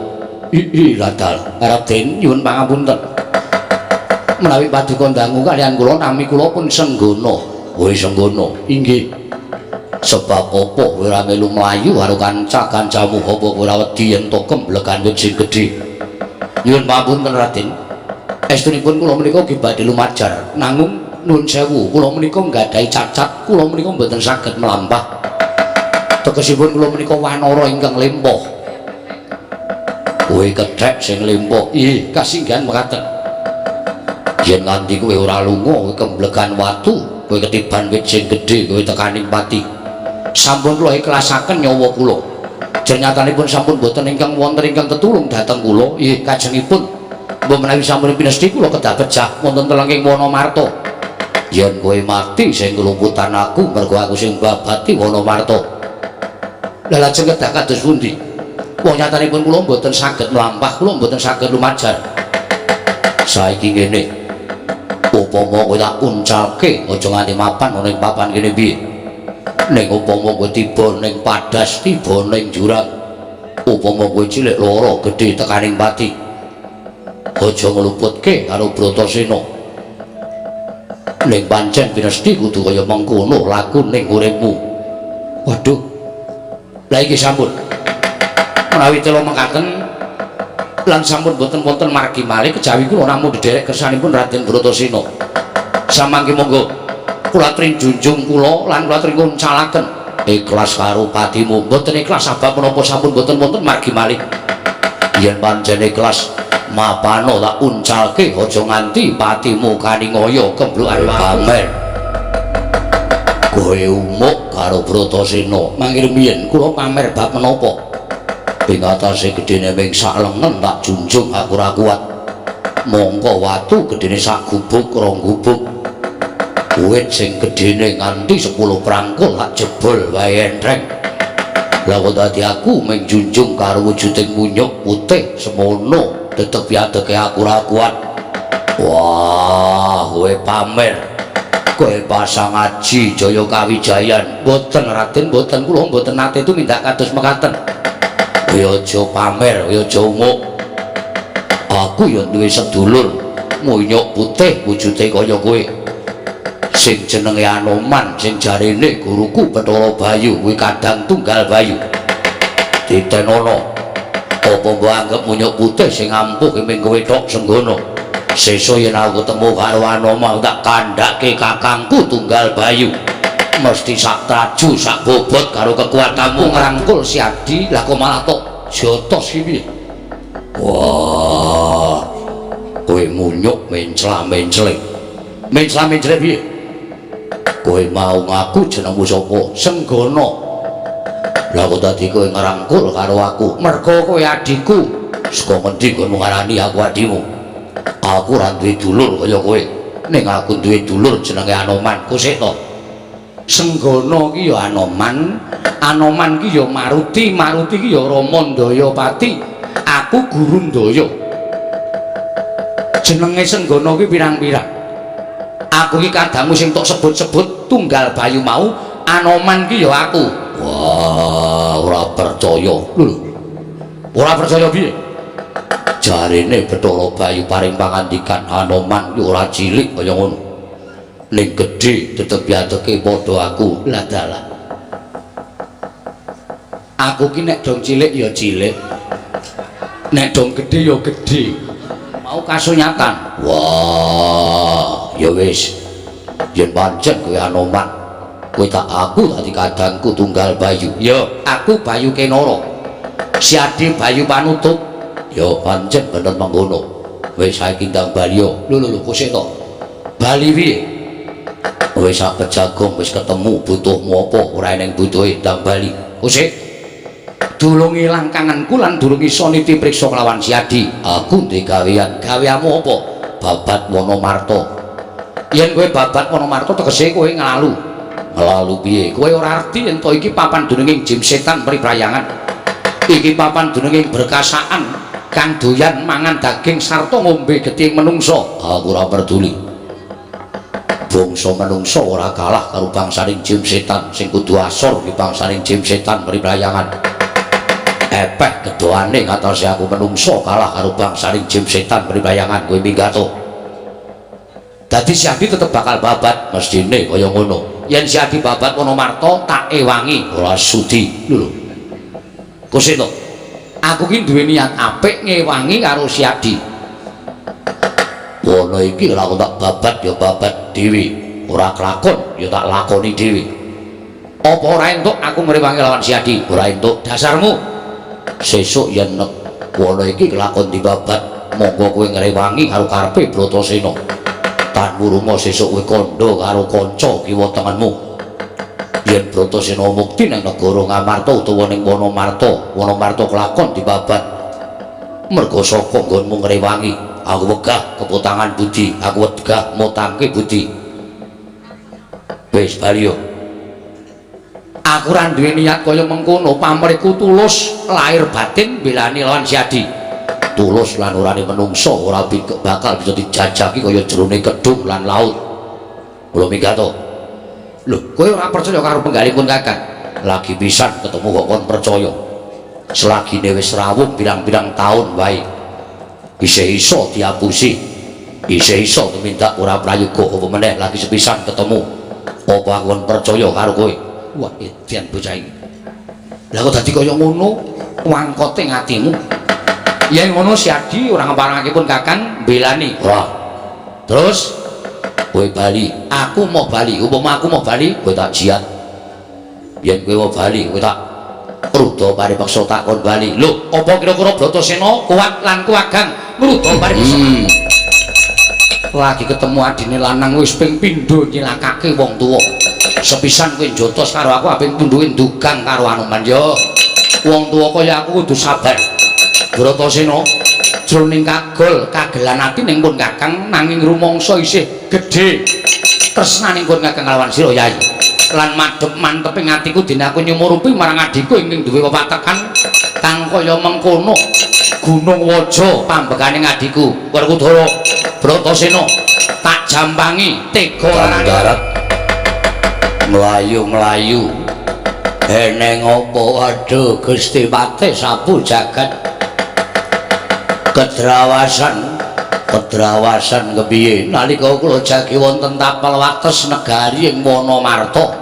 iki radal Raden nyuwun pangapunten menawi paduka dangu kalian kula nami kula pun Senggana kowe Senggana inggih sebab apa kowe ora melu mlayu karo kanca-kancamu apa kowe ora wedi yen to kemblekan wit sing gedhe nyuwun pangapunten Raden estunipun kula menika nggih badhe lumajar nanging nuwun sewu kula menika nggadahi cacat kula menika mboten saged mlampah tegesipun kula menika wanara ingkang lempoh kowe kethek sing lempoh ih kasinggihan mekaten yen nganti kowe ora lunga kemblekan watu kowe ketiban wit sing gedhe kowe tekaning pati sampun kula ikhlasaken nyawa kula jenyatanipun sampun boten ingkang wonten ingkang tetulung dhateng kula ih kajengipun mbok menawi sampun pinesti kula kedah pecah wonten telenging Wonomarta yen kowe mati sing kelumputan aku mergo aku sing babati Wonomarta lha lajeng kedah kados pundi wong nyatanipun kula mboten saged mlampah kula mboten saged lumajar saiki ngene upama kowe tak uncalke aja nganti mapan ana ing papan kene piye ning upama kowe tiba ning padas tiba ning jurang upama kowe cilik lara gedhe tekaning pati aja ngluputke karo Bratasena ning pancen pinesti kudu kaya mengkono laku ning uripmu waduh lha iki sampun menawi tela mekaten lan sampun boten wonten margi malih kejawi kula namung dederek kersanipun Raden Bratasena samangke monggo kula trinjunjung kula lan kula tringuncalaken ikhlas karo patimu boten ikhlas sebab menapa sampun boten wonten margi malih yen pancen ikhlas mapano tak uncalke aja nganti patimu kaningaya kemblukan pamer kowe umuk karo Bratasena mangkir mbiyen kula pamer bab menapa ing atase gedene ming sak lengen tak junjung aku ora kuat mongko watu gedene sak gubuk rong gubuk wit sing gedene nganti 10 prangkul tak jebol wae entreng lha kok dadi aku ming junjung karo wujuding munyuk putih semono tetep yadeke aku ora kuat wah kowe pamer kowe pasang aji Jaya Kawijayan mboten Raden mboten kula mboten nate tumindak kados mekaten kowe aja pamer kowe aja umuk aku ya duwe sedulur munyuk putih wujude kaya kowe sing jenenge Anoman sing jarene guruku Bathara Bayu kuwi kadang tunggal Bayu ditenono apa mbok anggap munyuk putih sing ampuh ming kowe tok senggono sesuk yen aku ketemu karo Anoman tak kandhake kakangku tunggal Bayu mesti sak traju sak bobot karo kekuatanmu ngrangkul si Adi lah kok malah tok jotos iki wah kowe munyuk mencla-menclek piye kowe mau ngaku jenengmu sapa Senggono lha kok dadi kowe ngrangkul karo aku mergo kowe adikku saka ngendi kowe ngarani aku adikmu aku ora duwe dulur kaya kowe ning aku duwe dulur jenenge Anoman kusik to Senggono ki ya Anoman ki ya Maruti ki ya Rama Ndayapati aku Guru Ndaya jenenge Senggono ki pirang-pirang aku ki kadangmu sing tok sebut-sebut tunggal Bayu mau Anoman ki ya aku wah ora percaya lho ora percaya piye jarene Bathara Bayu paring pangandikan Anoman ki ora cilik kaya ngono ning gedhe tetep yadeke padha aku lah dalah aku ki nek dong cilik ya cilik nek dong gedhe ya gedhe mau kasunyatan wah ya wis yen pancen kowe Anoman kowe tak aku dadi kadangku tunggal Bayu ya aku Bayu Kenara si Adi Bayu Panutup ya pancen bener mangkono wis saiki ndang Bali lho kusik to Bali piye wis sak Pejagong wis ketemu butuhmu apa ora ning butuhe ndang Bali kusik durung ilang kangenku lan durung iso niti priksa kelawan si Adi aku duwe gaweanmu apa babat Wonomarta yen kowe babat Wonomarta tegese kowe nglalu piye kowe ora arti yen to iki papan dununging jim setan priprayangan iki papan dununging berkasaan kang doyan mangan daging sarta ngombe gething menungso aku ora peduli bangsa menungso ora kalah karo bangsaning jim setan sing kudu asor ki bangsaning jim setan priprayangan epek kedoane ngatose aku menungso kalah karo bangsaning jim setan priprayangan kowe minggato dadi si Adi tetep bakal babat mestine kaya ngono yen si Adi babat Wonomarta tak ewangi ora sudi lho kusik to aku ki duwe niat apik ngewangi karo si Adi wono iki lak tak babat ya babat dhewe ora kelakon ya tak lakoni dhewe apa ora entuk aku ngrewangi lawan si Adi ora entuk dasarmu sesuk yen wono iki kelakon dibabat monggo kowe ngrewangi karo karepe Bratasena tan muruma sesuk kowe kandha karo kanca kiwa tengenmu yen Bratasena mukti nang negara Ngamarta utawa ning Wonomarta kelakon dibabat mergo saka nggonmu ngrewangi aku wegah keputangan budi aku wegah mutangke budi wis bali yo aku ora duwe niat kaya mengkono pamrihku tulus lahir batin belani lawan si Adi tulus lan urane menungso ora bakal bisa dijajaki kaya jerone kedung lan laut kula minggato lho kowe ora percaya karo penggalipun kakang lagi pisan ketemu kok kon percaya selagine wis rawuh pirang-pirang taun wae isih iso diapusi isih iso tumindak ora prayoga apa meneh lagi sepisan ketemu apa aku kon percaya karo kowe wah edian bocah iki lha kok dadi kaya ngono wangkote ngatimu yen ngono si Adi ora ngeparangake pun kakang belani wah terus kowe bali aku mau bali umpama aku mau bali kowe tak jiat yen kowe mau bali kowe tak Rudha paripaksa tak kon bali lho apa kira-kira Bratasena kuat lan kuwagang Rudha paripaksa lagi ketemu adine lanang wis ping pindho nyilakake wong tuwa sepisan kowe njotos karo aku aping pundhuke ndugang karo Anoman yo Wong tuwa kaya aku kudu sabar. Bratasena jroning kagelan ati ning pun Kakang nanging rumangsa isih gedhe tresnaning pun Kakang kalawan sira Yayi. Lan madhep manteping atiku dene aku nyumurupi marang adhiku ingkang duwe wewatekan kang kaya mengkono. Gunung Waja pambekaning adhiku Werkudara Bratasena tak jampangi tega darat mlayu-mlayu eneng apa aduh Gusti Patih sapu jagat kedrawasan kepiye nalika kula jagi wonten tapel wates negari ing Wonomarta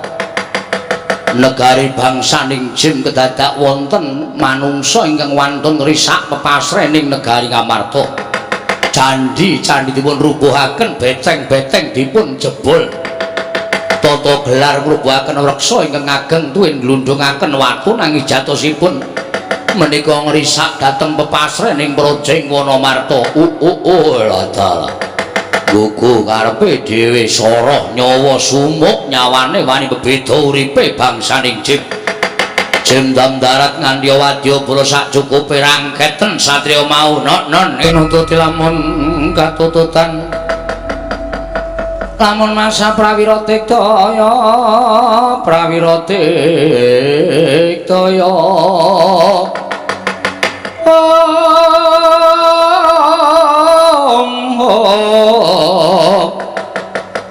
negari bangsaning Jim kedadak wonten manungsa ingkang wantun ngrisak pepasrening negari Ngamarta. Candi dipun rubuhaken, beteng-beteng dipun jebol. Tata gelar ngrubuhaken reksa ingkang ageng tuwin glundhungaken watu nanging jatosipun menika ngrisak dhateng pepasrening Projeng Wonomarta. Ladal. Gugu karepe dhewe soroh nyawa sumuk nyawane wani bebeda uripe bangsaning Jim. Jim dam darat nganti wadya bala sak cukupe rangketen satriya mau non nuntut lamun katututan lamun masa prawira tiktaya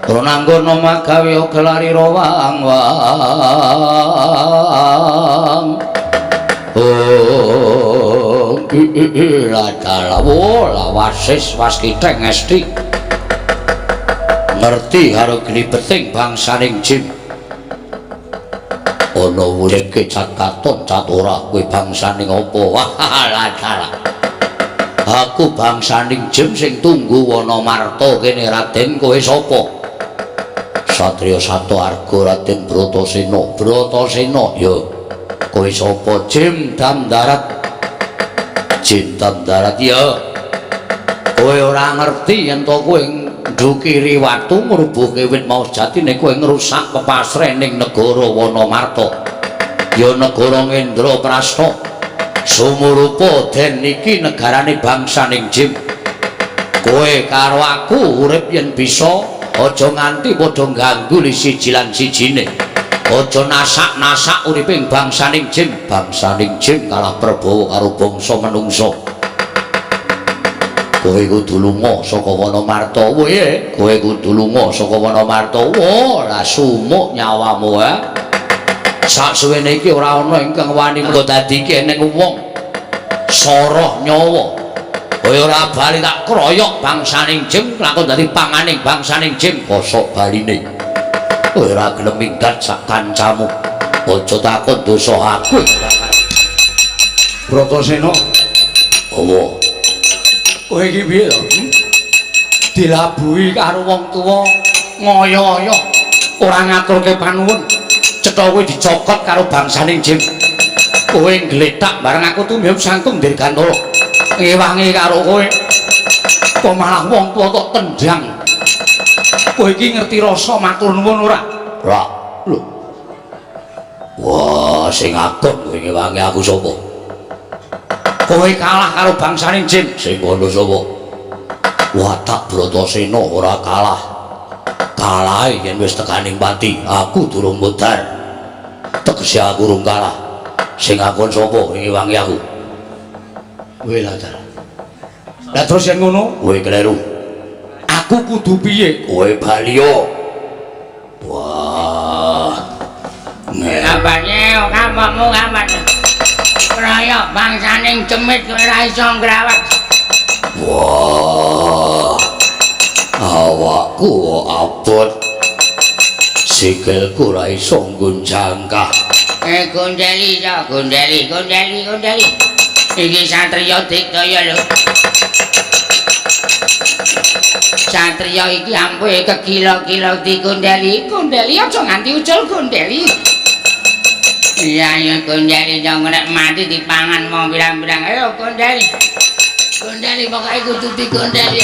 Ronanggono magawe gelari rawang wasis waskiteng esti ngerti karo glibeting bangsaning Jim ana urip ke cat katon cat ora kowe bangsaning apa ladal aku bangsaning Jim sing tunggu Wonomarta kene Raden kowe sapa Satriya Sato Arga Raden Bratasena ya kowe sapa Jim dam darat ya kowe ora ngerti yen to kowe ndukiri watu ngrubuhke wit mau jatine kowe ngrusak pepasrening negara Wonomarta ya negara Ngendraprasta sumurupa den iki negarane bangsaning Jim kowe karo aku urip yen bisa aja nganti padha ganggu siji lan sijine aja nasak-nasak uriping bangsaning Jim kalah prabawa karo bangsa manungsa kowe kudu lunga saka Wonomarta kowe kudu lunga saka Wonomarta ora sumuk nyawamu sak suwene iki ora ana ingkang wani engko dadi kene wong soroh nyawa kowe ora bali tak kroyok bangsaning Jim lakon dadi panganing bangsaning Jim kosok baline kowe ora gelem minggat sak kancamu aja takon dosa aku Bratasena apa kowe iki piye to dilabuhi karo wong tuwa ngoyo-oyo ora ngaturke panuwun cetha kowe dicokot karo bangsaning Jim kowe ngletak bareng aku tumiyup sangkum dirgantara ngewangi karo kowe kok malah wong tuwa tok tendang kowe iki ngerti rasa matur nuwun ora lho wah sing ageng kowe ngewangi aku sapa kowe kalah karo bangsaning Jim sing kono sapa watak Bratasena ora kalah yen wis tekaning pati aku durung mudhar tegese aku urung kalah sing akon sapa ngewangi aku kowe ladar. Lah terus yen ngono, kowe kleru. Aku kudu piye? Kowe baliyo. Wah. Ngabane kampungmu kapan? Raya bangsaning cemit kowe ora iso ngrawat. Wah. Awakku abot. Sikilku ora iso nggunjangkah. Gondeli ya, gondeli. Iki satriya dikdaya lho. Satriya iki ampuhe kegila-gila digondeli. Gondeli aja nganti ucul gondeli. Iya gondeli jangan nek mati dipangan mau bilang-bilang ayo gondeli. Gondeli pokoke kudu digondeli.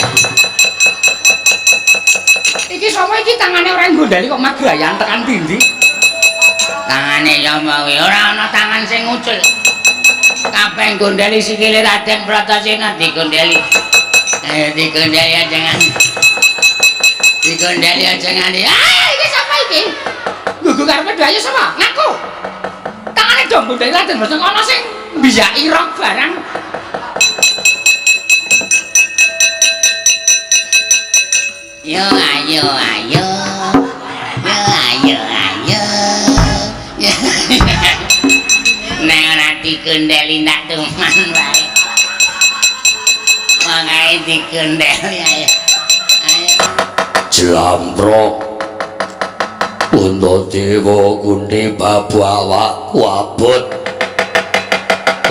Iki sapa iki tangane ora gondeli kok magrayan tekan tindi. Tangane ya mau ora ana tangan sing ucul. Kabeh gondeli sikile Raden Bratasena digondeli. Ayo digondeli ajengan. Digondeli ajengan. Ah, iki sapa iki? Gugu karepe daya sapa? Ngaku. Tangane dong gondeli Raden Bratasena ana sing mbiyaki rok barang. Yo ayo ayo. Yo ayo ayo. Nek ora dikendeli ndak tuman wae. Wong ae dikendeli ayo. Ayo. Jlambrok. Puntadewa kunde babu awakku abot.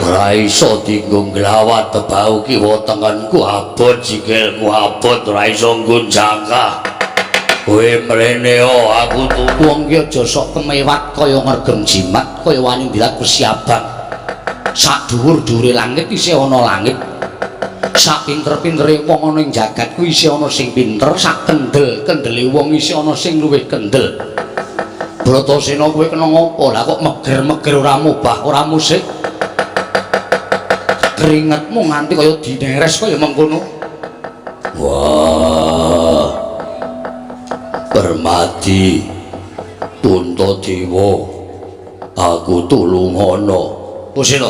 Ora iso dienggo nglawat bebau kiwa tengenku abot sikilku abot ora iso nggonjangkah. Kowe mrene aku tuku wong ki aja sok kemewat kaya ngergem jimat kaya wani ndilat persiapan. Sak dhuwur-dhuwure langit isih ana langit. Sak pinter-pintere wong ana ing jagat kuwi isih ana sing pinter, sak kendel-kendele wong isih ana sing luwih kendel. Bratasena kowe kena ngopo? Lah kok meger-meger ora mubah, ora musik. Keringetmu nganti kaya dineres kaya mengkono. Wah. Permati Puntadewa aku tulungono. Pusina.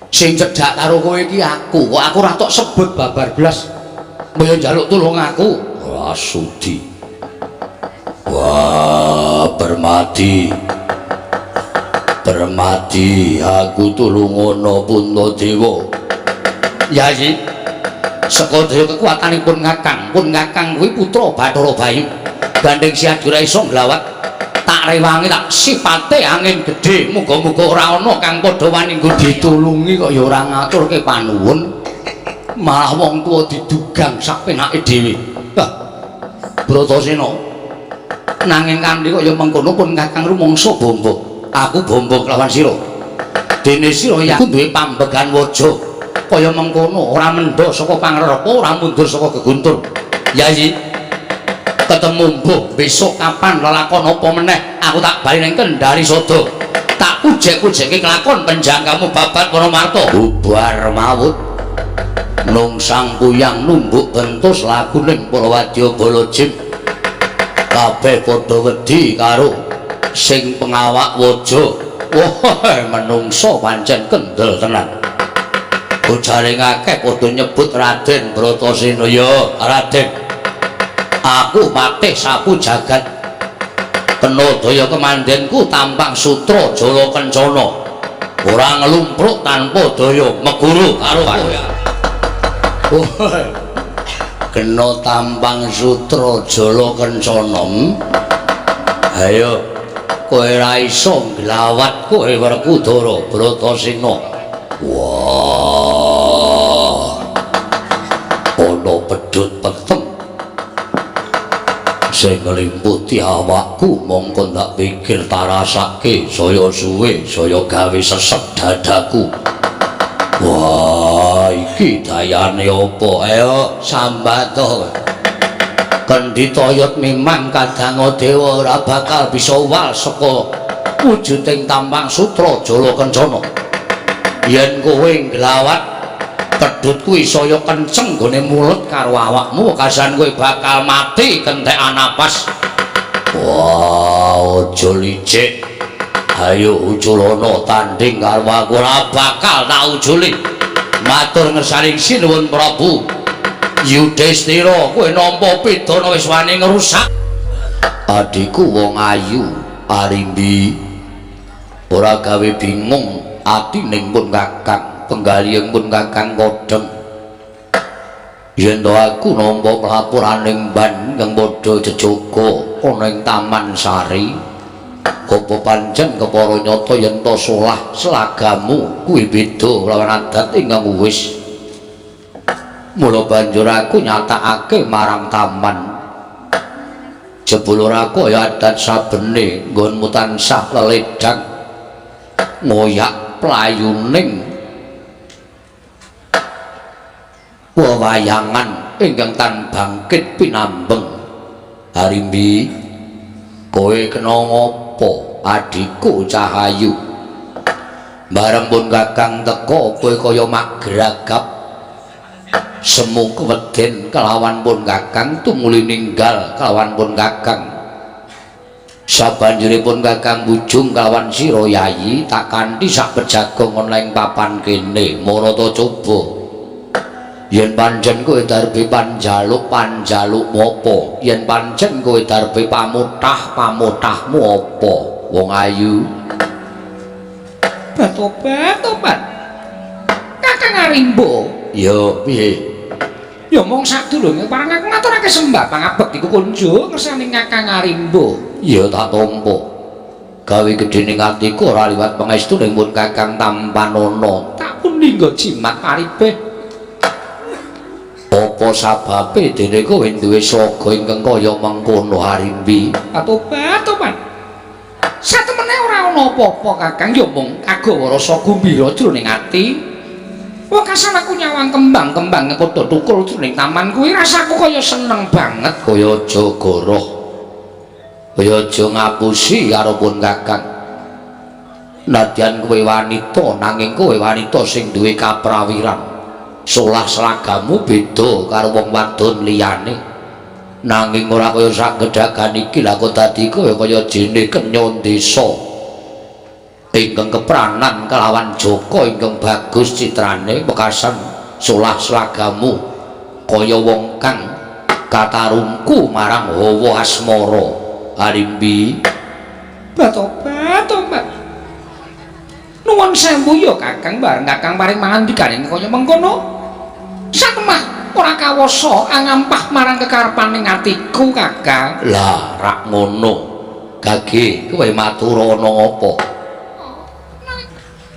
Sing cedhak karo kowe iki aku. Kok aku ora tok sebut babar blas. Mbaya njaluk tulung aku. Wah, sudi. Wah, Permati. Permati aku tulungono Puntadewa. Yayi. Sekadaya kekuatanipun Kakang, pun Kakang kuwi putra Bathara Bayu. Gandeng Siadura iso nglawat, tak rewangi tak sipate angin gedhe. Muga-muga ora ana kang padha wani nggo ditulungi kok ya ora ngaturke panuwun. Malah wong tuwa didugang sak penake dhewe. Lah, Bratasena. Nanging kanthi kok ya mengkono pun Kakang rumangsa bombo. Aku bombo kelawan sira. Dene sira ya aku duwe pambegan waja. Kaya mengkono ora mendho saka pangrepa, ora mundur saka geguntur. Yayi, ketemu mbuh besok kapan lelakon apa meneh aku tak bali ning Kendari Sada. Tak ujek-ujeke kelakon penjangkamu babat Wonomarta. Bubar mawut. Nung sang puyang numbuk bentus laguning Purawadya Balajim. Kabeh padha wedi karo sing pengawak waja. Wah, menungso pancen kendel tenan. Bojare akeh padha nyebut Raden Bratasena. Ya, Raden. Aku patih sapu jagat. Kena daya kemandenku tampang sutra Jala Kencana. Ora nglumpruk tanpa daya meguru karo kowe. Kena tampang sutra Jala Kencana. Ayo, kowe ra iso nglawat kowe Werkudara Bratasena. Wah, ana pedhot petem sing nglimputi awakku, mongko ndak pikir tarasake saya suwe saya gawe sesek dadaku. Wah, iki dayane apa? Ayo sambat to. Kendhitayut memang kadang dewa ora bakal bisa wal saka wujuding tampang sutra Jala Kencana. Yen kowe nglawat pedhut kuwi saya kenceng gone mulut karo awakmu, kasan kowe bakal mati kentekan napas. Wah, aja licik. Ayo uculana tanding karo aku, ora bakal tak ujuli. Matur ngersaning sinuwun Prabu. Yudhistira, kowe nampa pidana wis wani ngrusak. Adikku wong ayu, Arimbi. Ora gawe bingung atining pun Kakang, penggaliing pun Kakang Kodheng. Yen to aku nampa pelapuraning ban kang padha jejoga ana ing Taman Sari, apa pancen kepara nyata yen to solah selagamu kuwi beda lawan adat ingkang wis. Mula banjur aku nyatakake marang taman. Jebul ora kaya adat sabene nggonmu tansah leledang ngoyak playuning wewayangan ingkang tan bangkit pinambeng. Harimbi, kowe kena ngopo adikku Cahayu? bareng pun Kakang teka kowe kaya magragap semu keweden kelawan pun Kakang tumuli ninggal kelawan pun Kakang sabanjuripun Kakang Bujung kelawan sira Yayi tak kanthi sak pejagong ana ing papan kene marata coba yen pancen kowe darbe panjaluk apa yen pancen kowe darbe pamutahmu apa wong ayu Tobat Kakang Arimbo ya piye ya mong sadurunge parang aku ngaturake sembah pangabekti kunjuk ngersani Kakang Arimbo ya tak tampa gawe gedhening atiku ora liwat pangestu ning pun Kakang Tampanana tak pundi nggo jimat paribeh apa sababe dene kowe duwe saga ingkang kaya mengkono Harimbi tobat satemene ora ana apa-apa Kakang ya mung kagawa rasa gumbira jroning ati wong kasan aku nyawang kembang-kembang padha tukul jroning taman kuwi rasaku kaya seneng banget kaya aja goroh kaya aja ngapusi karo pun Kakang nadyan kowe wanita nanging kowe wanita sing duwe kaprawiran solah selagamu beda karo wong wadon liyane nanging ora kaya sak gedhagan iki lha kok dadi kowe kaya jene kenyon desa ingkang kepranan kelawan Joko ingkang bagus citrane bekasan solah selagamu kaya wong kang katarungku marang hawa asmara Harimbi tobat nuwun sewu ya Kakang bareng Kakang paring mangandikaning kaya mengkono satemah ora kawasa angampah marang kekarepaning atiku Kakang lah rak ngono gage kowe matur ana apa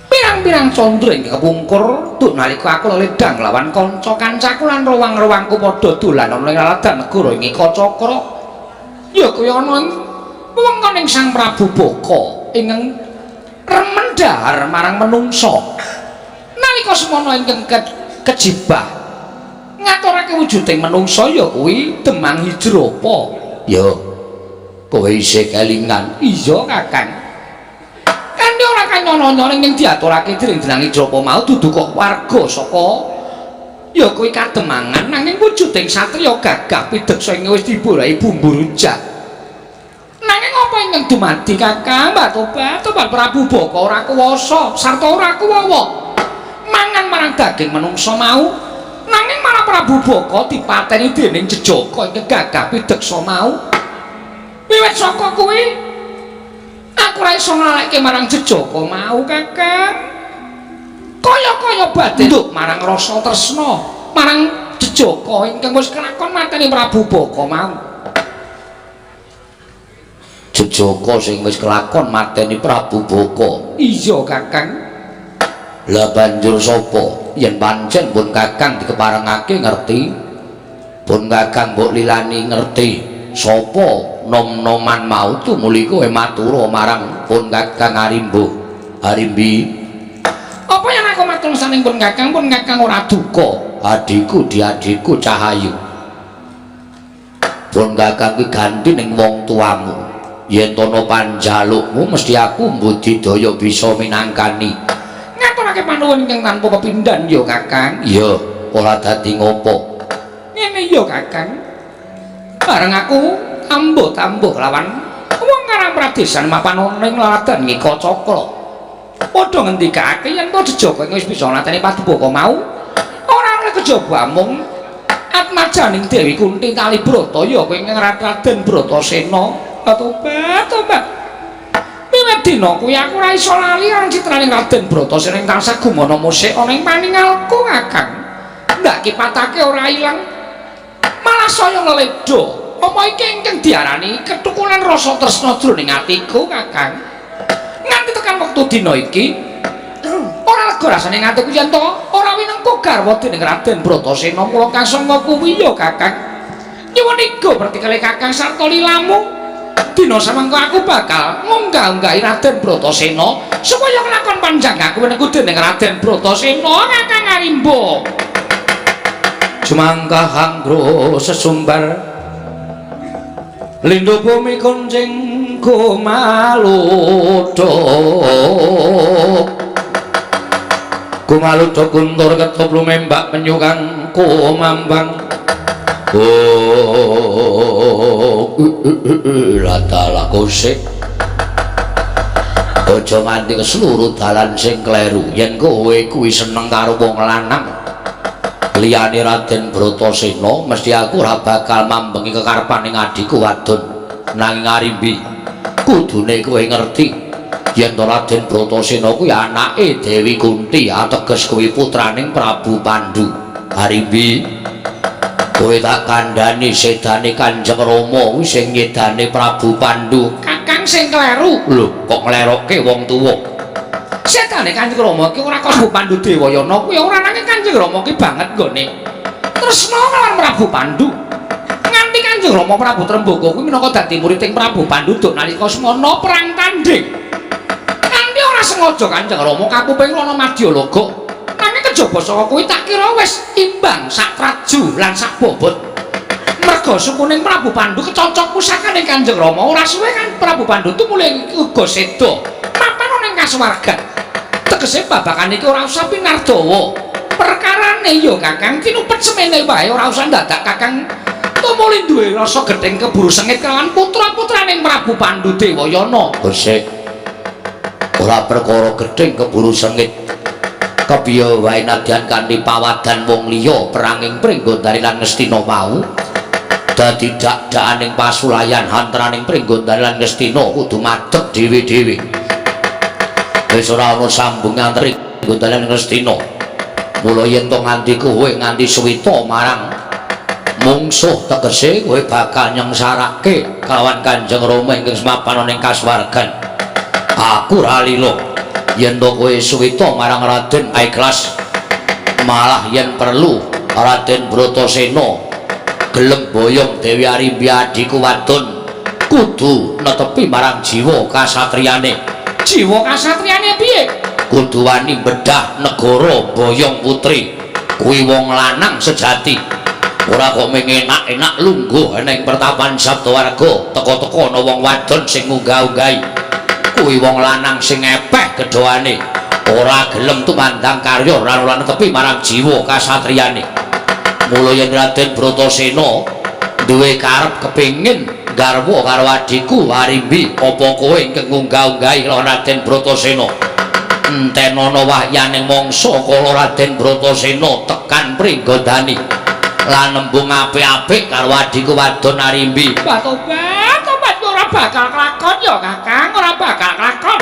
pirang-pirang condro ing kepungkur duk nalika aku ledang lawan kanca-kancaku lan rowang-rowangku padha dolan ana ing laladan negara ing Kacakra ya kaya ana wewengkoning Sang Prabu Baka ingkang remen dahar marang menungsa nalika semana ingkang kejibah ngaturake wujuding menungsa ya kuwi Demang Hijrapa ya kowe isih kelingan iya Kakang kanthi ora kanyono-nyono ning diaturake dening Demang Hijrapa mau dudu kok warga saka ya kuwi Kademangan nanging wujuding satriya gagah pidheksa ing wis diborahi bumbu rujak nanging apa ingkang dumadi Kakang tobat Prabu Baka ora kuwasa sarta ora kuwawa mangan marang daging menungsa mau nanging marang Prabu Baka dipateni dening Jejaka ingkang gagah pidheksa mau wiwit saka kuwi aku ora iso ngaleke marang Jejaka mau Kakang kaya-kaya badhe nduk marang rasa tresna marang Jejaka ingkang wis kelakon mateni Prabu Baka mau Jejaka sing wis kelakon mateni Prabu Baka iya Kakang lah banjur sapa yen pancen pun Kakang dikeparengake ngerti pun Kakang mbok lilani ngerti sapa nom-noman mau tumuli kowe matur marang pun Kakang Harimbi apa yang aku matur saning pun Kakang ora duka adikku diadikku Cahayu pun Kakang kuwi ganti ning wong tuamu yen tono panjalukmu mesti aku mbudidaya bisa minangkani ngaturake panuwun ingkang tanpa pepindhan ya Kakang iya ora dadi ngopo ngene ya Kakang bareng aku ambuh-ambuh lawan wong karang pradesan mapan ning laladan ing Kacakra padha ngendikake yen to Jejaka wis bisa lateni Prabu Baka mau ora oleh kejaba mung atmajaning Dewi Kunti Kalibrata ya kowe ingkang Raden Bratasena tobat wiwit dina kuwi aku ora iso lali karo citraning Raden Bratasena ing tansah gumana musik ana ing paningalku Kakang ndak kipatake ora ilang malah saya ngeledha apa iki ingkang diarani ketukulan rasa tresna jroning atiku Kakang nganti tekan wektu dina iki ora lega rasane atiku yen to ora winengku garwa dening Raden Bratasena mula kasangka kuwi ya Kakang nyuwun iga bertikale Kakang sarta lilamu dina samangka aku bakal ngunggah-unggahi Raden Bratasena supaya kelakon panjang aku winengku dening Raden Bratasena Kakang Arimbo Semangka hanggro sesumbar Lindo bumi kuncing kumaluduk Kumaluda kuntur ketop lumembak menyukang kumambang. Latala kosek. Aja nganti keseluruh dalan sing kleru. Yen kowe kuwi seneng karo wong lanang, liyane Raden Bratasena, mesti aku ora bakal mambengi kekarepaning adhiku wadon. Nanging Arimbi, kudune kowe ngerti yen Raden Bratasena kuwi anake Dewi Kunti, ateges kuwi putraning Prabu Pandhu. Arimbi, kowe tak kandhani sedane Kanjeng Rama kuwi sing nyedane Prabu Pandhu. Kakang sing kleru. Lho, kok nglerokke wong tuwa? Sedane Kanjeng Rama ki ora Prabu Pandhu Dewayana kuwi ora nanging Kanjeng Rama ki banget nggone tresna kelawan Prabu Pandhu. Nganti Kanjeng Rama Prabu Trembaka kuwi minangka dadi muriding Prabu Pandhu duk nalika semana perang tandhing. Ora sengaja Kanjeng Rama kapuping ana Madyalaga. Nanging kejaba saka kuwi tak kira wis imbang sak praju lan sak bobot. Merga sukuning Prabu Pandhu kecocok pusakane Kanjeng Rama, ora suwe kan Prabu Pandhu tumule uga seda mapan ana ing kasuwargan. Tegese babakan iki ora usah pinardawa. Perkarane ya Kakang tinupet semene wae ora usah dadak Kakang tumuli duwe rasa gething keburu sengit kelawan putra-putraning Prabu Pandhu Dewayana. Gosek. Ora perkara gedeng keburu sengit. Kepiye wae nadyan kanthi pawadan wong liya peranging Pringgondari lan Ngastina mau dadi dak-dakaning pasulayan antaraning Pringgondari lan Ngastina kudu madheg dhewe-dhewe. Wis ora ana sambung antara Pringgondari lan Ngastina. Mula yen to nganti kowe nganti suwita marang mungsuh, tegese kowe bakal nyengsarake kelawan Kanjeng Rama ingkang semapan ing kasuwargan. Aku ralilo yen to kowe suwita marang Raden Aiklas, malah yen perlu Raden Bratasena gelem boyong Dewi Arimbi adhiku wadon kudu netepi marang jiwa kasatriyane. Jiwa kasatriyane piye? Kudu wani bedah negara boyong putri. Kuwi wong lanang sejati. Ora kok mung enak-enak lungguh ning pertapan Sabtawarga teka-teka ana wong wadon sing munggah-unggahi. Kuwi wong lanang sing epeh gedhoane, ora gelem tumandang karya lan netepi marang jiwa kasatriyane. Mula yen Raden Bratasena duwe karep kepengin garwa karo adhiku Arimbi, apa kowe ingkang munggah-unggahi lawan Raden Bratasena? Entenana wahyaning mangsa kala Raden Bratasena tekan Pringgondani lan nembung apik-apik karo adhiku wadon Arimbi. Tobat ora bakal kelakon ya Kakang, ora bakal kelakon.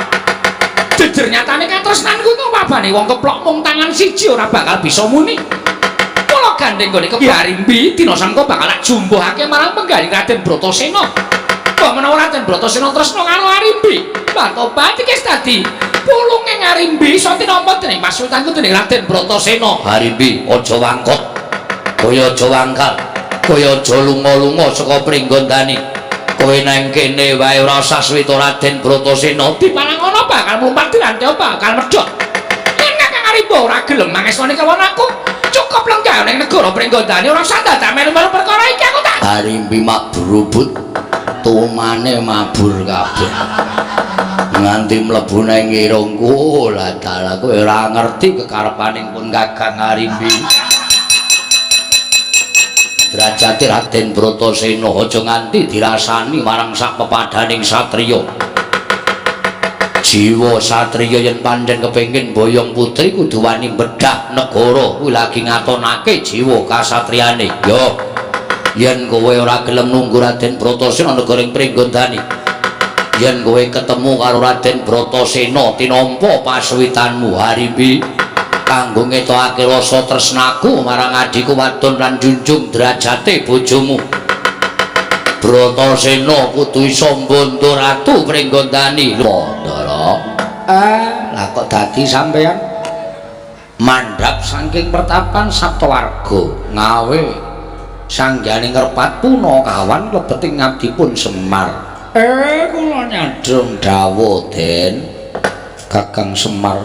Jejer nyatane katresnanku ku pabane wong keplok mung tangan siji ora bakal bisa muni. Kula gandeng gone Ki Arimbi dina sangka bakal tak jumbuhake marang penggaling Raden Bratasena. Kok menawa Raden Bratasena tresna karo Arimbi, tobat iki dadi pulunge Arimbi iso tinampa dening pasutanku dening Raden Bratasena. Arimbi aja wangkot. Kaya aja wangkal. Kaya aja lunga-lunga saka Pringgondani. Kowe nang kene wae ora usah suwita Raden Bratasena dipalang ana bakal mlumpat diranté bakal medhot. Yen Kakang Arimbi ora gelem mangesoni kelawan aku, cukup lenggah ning negara Pringgondani ora usah dadak melu-melu perkara iki aku tak. Arimbi mak berubut tumane mabur kabeh. Nganti mlebu nang irungku, lah dalah kowe ora ngerti kekarepaning pun Kakang Arimbi. Derajate Raden Bratasena aja nganti dirasani marang sak pepadaning satriya. Jiwa satriya yen pancen kepengin boyong putri kudu wani bedah negara kuwi lagi ngatonake jiwa kasatriyane. Yo, yen kowe ora gelem nunggu Raden Bratasena negara Pringgondani, yen kowe ketemu karo Raden Bratasena tinampa pasuwitanmu Arimbi kanggo ngetokake rasa tresnaku marang adhiku wadon lan junjung derajate bojomu. Bratasena kudu iso mbondo ratu Pringgondani. Ndara. Lah kok dadi sampean mandhap saking pertapan Sabtawarga ngawe sanggyaning ngrepat punakawan klebeting ngabdipun Semar. Kula nyadong dawuh Den Kakang Semar.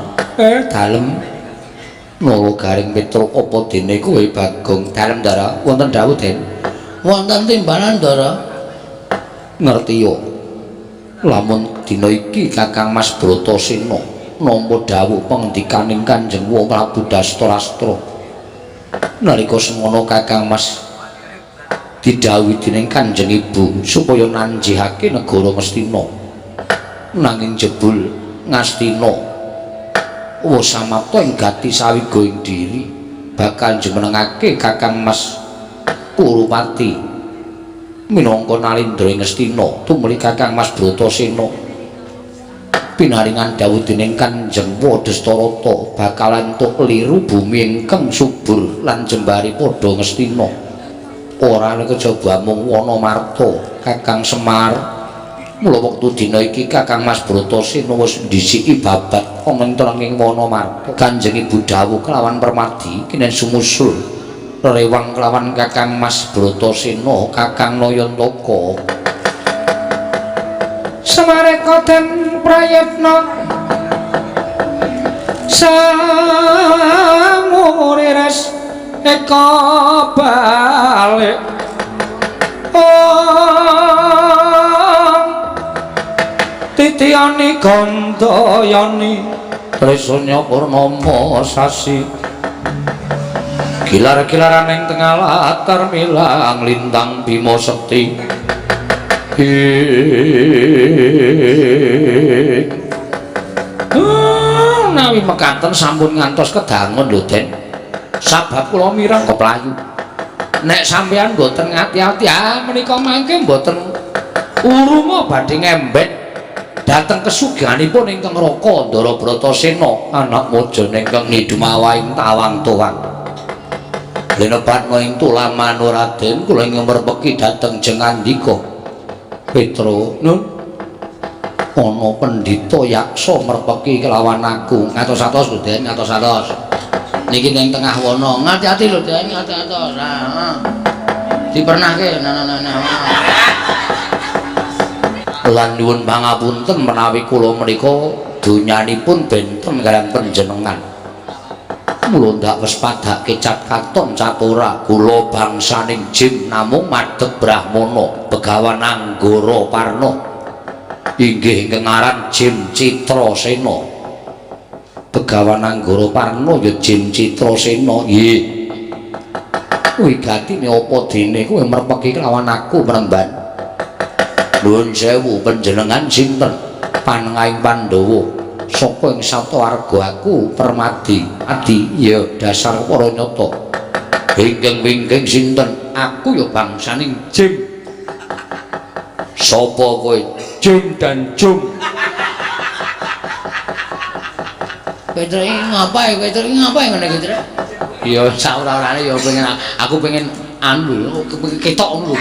Dalem Nolo garing Petruk apa dene kowe Bagong? Dalem Ndara wonten dawuh Den. Wonten timbalan Ndara. Ngerti yo. Lamun dina iki Kakang Mas Bratasena nampa dawuh pangandikaning Kanjeng Prabu Dastarastra. Nalika semono Kakang Mas didhawuhi dening Kanjeng Ibu supaya nanjihake negara Ngastina. Nanging jebul Ngastina wis samapta ing gati sawiga ing diri bakal jumenengake Kakang Mas Kurupati minangka nalindra ing Ngastina tumuli Kakang Mas Bratasena pinaringan dawuh dening Kanjeng Wadastarata bakalan entuk liru bumi ingkang subur lan jembari padha Ngastina. Ora ana kejaba mung Wanamarta Kakang Semar. Mula wektu dina iki Kakang Mas Bratasena wis ndhisiki babat ana ing Wanamarta. Kanjeng Ibu dawuh kelawan Permadi kinen sumusul rewang kelawan Kakang Mas Bratasena Kakang Nayantaka. Samareka den prayitna samuriras eka balik titiyani gandayani tresna purnama sasi gilar-gilaran ing tengah latar milang lintang Bima Sekti. Nawi mekaten sampun ngantos kedangun lho Den. Sabab kula mireng keplayu. Nek sampeyan mboten ngati-ati menika mangke mboten uruma badhe ngembet dhateng kesugihanipun ingkang Raka Ndara Bratasena anak mojone ingkang Nidumawa ing Tawang Towang. Lenepat ing Tulaman Raden kula ing merpeki dhateng jengandika Petro nun ana pendhita yaksa merpeki kelawan aku ngatos-atos lho Den ngatos-atos niki ning tengah wana ngati-ati lho Den ngatos-atos dipernahke lan nyuwun pangapunten menawi kula menika donyanipun benten kaliyan panjenengan mula ndak wis padhake cat katon catura kula bangsaning Jim namung madhep Brahmana Begawan Anggara Parna inggih ngaran Jim Citrasena. Begawan Anggara Parna ya Jim Citrasena. Nggih. Wigatine apa dene kowe merpeki kelawan aku Penemban. Nuwun sewu panjenengan sinten? Panengahing Pandhawa. Saka ing Sawarga aku Permadi Adi ya dasar para nyata. Wingking-wingking sinten? Aku ya bangsaning Jim. Sapa kowe? Jim dan Jum. Kowe ngapain ngene iki, Tru? Ya saura-urane ya pengen aku pengen anu ketok ngono lho.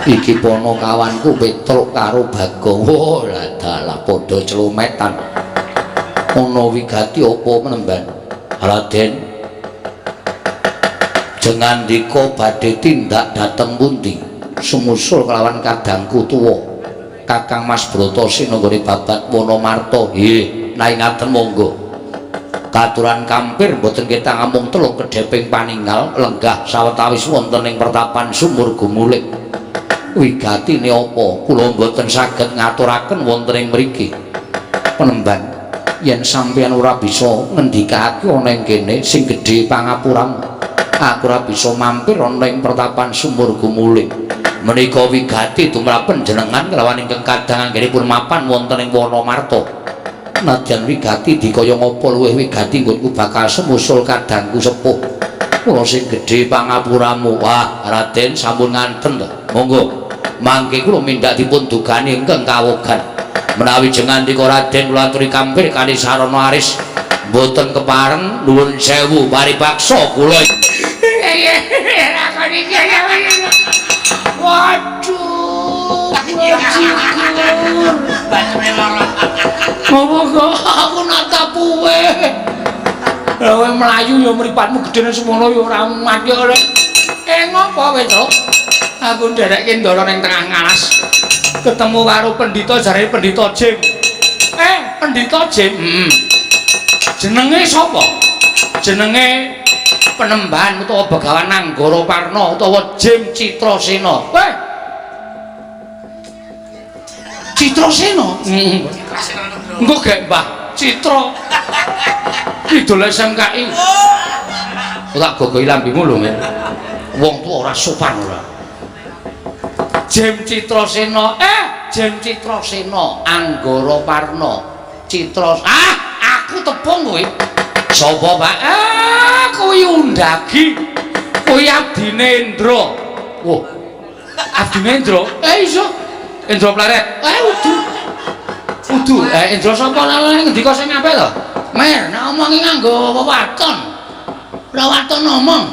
Iki pono kawanku Petruk karo Bagong. Lah dalah padha celumetan. Ana wigati apa Penemban? Raden. Jengandika badhe tindak dhateng pundi? Sumusul kelawan kadangku tuwa. Kakang Mas Bratasena nggone babat Wanamarta. Nggih, nai ngaten monggo. Katuran kampir mboten ketang amung telung kedheping paninggal lenggah sawetawis wonten ing pertapan Sumur Gumulik. Wigatine apa kula mboten saged ngaturaken wonten ing mriki. Penemban, yen sampeyan ora bisa ngendikake ana ing kene sing gedhe pangapuramu, aku ora bisa mampir ana ing pertapan Sumur Gumulik. Menika wigati tumrap panjenengan kelawan ingkang kadang anggenipun mapan wonten ing Wanamarta. Nadyan wigati dikaya ngapa luwih wigati nggonku bakal semusul kadangku sepuh. Kula sing gedhe pangapuramu. Wah, Raden sampun nganten to. Monggo. Mangke kula mindhak dipun dugani ingkang kawogan. Menawi jengandika Raden kula aturi kampir kali sarana aris mboten kepareng nuwun sewu paripaksa kula. Waduh, ngomong aku natapuwe. Kowe mlayu ya mripatmu gedene semono ya ora mati ora. Ngopo kowe, Tru? Aku nderekke ndara ning tengah ngalas. Ketemu karo pendhita jarane pendhita Jim. Pendhita Jim. Jenenge sapa? Jenenge Penemban utawa Begawan Anggara Parna utawa Jim Citrasena. Citrasena. Engko gek Mbah Citra. Idol SMKI. Tak gogohi lambimu lho, men. Wong tuwa ora sopan ora. Jem Citrasena, Jem Citrasena, Anggara Warna, Citra. Aku tepung kowe. Sapa, Pak? Kuwi Undagi. Kuwi abdine Indra. Wah. Abdine Indra? Iso. Indra Pleret. Udu. Indra sapa lha ngendika sing apik to? Mer, nek omongi nganggo wewaton. Wewaton ngomong.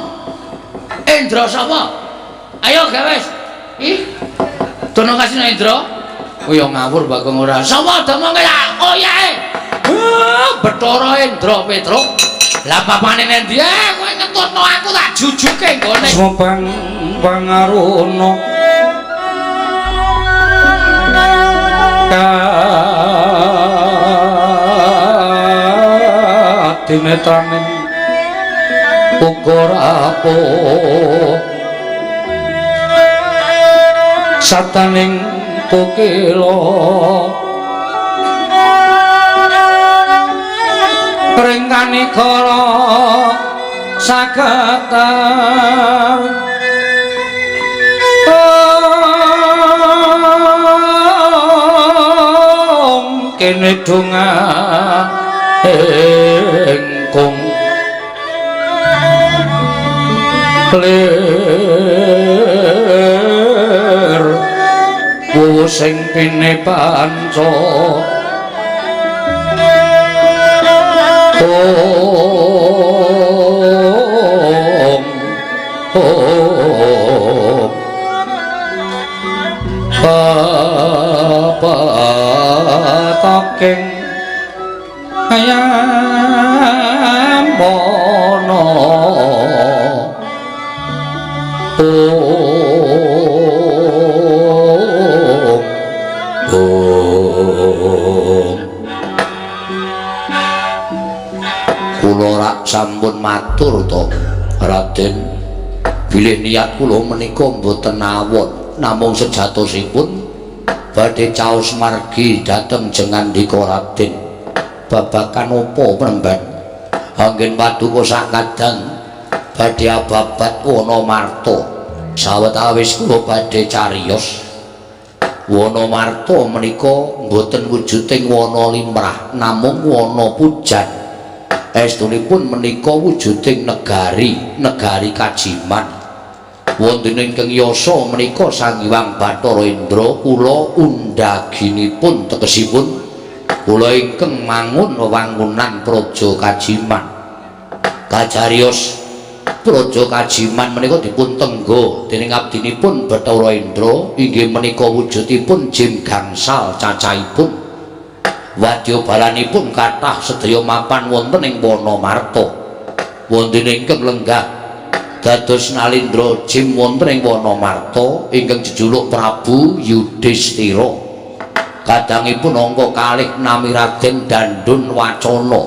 Indra sapa? Ayo gawe wis. Ih. Dono kasih Indra. Oh ya ngawur Bagong ora. Sapa domonge ya? Oh yae. Bathara Indra Petruk. Lah papane endi? Kowe ngetutno aku tak jujuke nggone. Sopang pangarono. Tinetraning uga apa sataning kokila ringkani kala sagatar kene donga engkong lir wuh sing pine panca taking ayam mono kula rak sampun matur to Raden bilih niat kula menika mboten awon namung sejatosipun badhe caos margi dhateng jengandika Raden babakan apa penemban anggen paduka sakadang badhe ababat Wonomarta sawetawis kula badhe cariyos Wonomarta menika mboten wujuding wana limrah namung wana pujan estunipun menika wujuding negari Kajiman wonten ingkang yasa menika Sang Hyang Bathara Indra kula undaginipun tegesipun kula ingkang mangun wewangunan Praja Kajiman kajarios Praja Kajiman menika dipun tenggo dening abdinipun Bathara Indra inggih menika wujudipun jim gangsal cacahipun wadya balanipun kathah sedaya mapan wonten ing Wonomarta wonten ingkang lenggah dados Nalindra jim wonten ing Wonomarta ingkang jejuluk Prabu Yudhistira kadangipun angka kalih nami Raden Dandun Wacana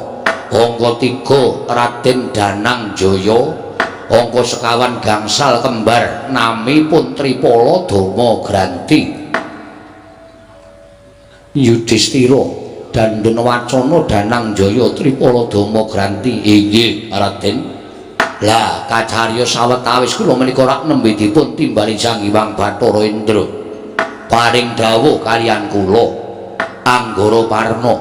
angka 3 Raden Danang Jaya angka sekawan gangsal kembar namipun Tripala Dama Granti Yudhistira Dandun Wacana Danang Jaya Tripala Dama Granti inggih Raden. Lah kacarya sawetawis kula menika rak nembe dipun timbali Sang Hyang Bathara Indra. Paring dawuh kaliyan kula Anggara Warna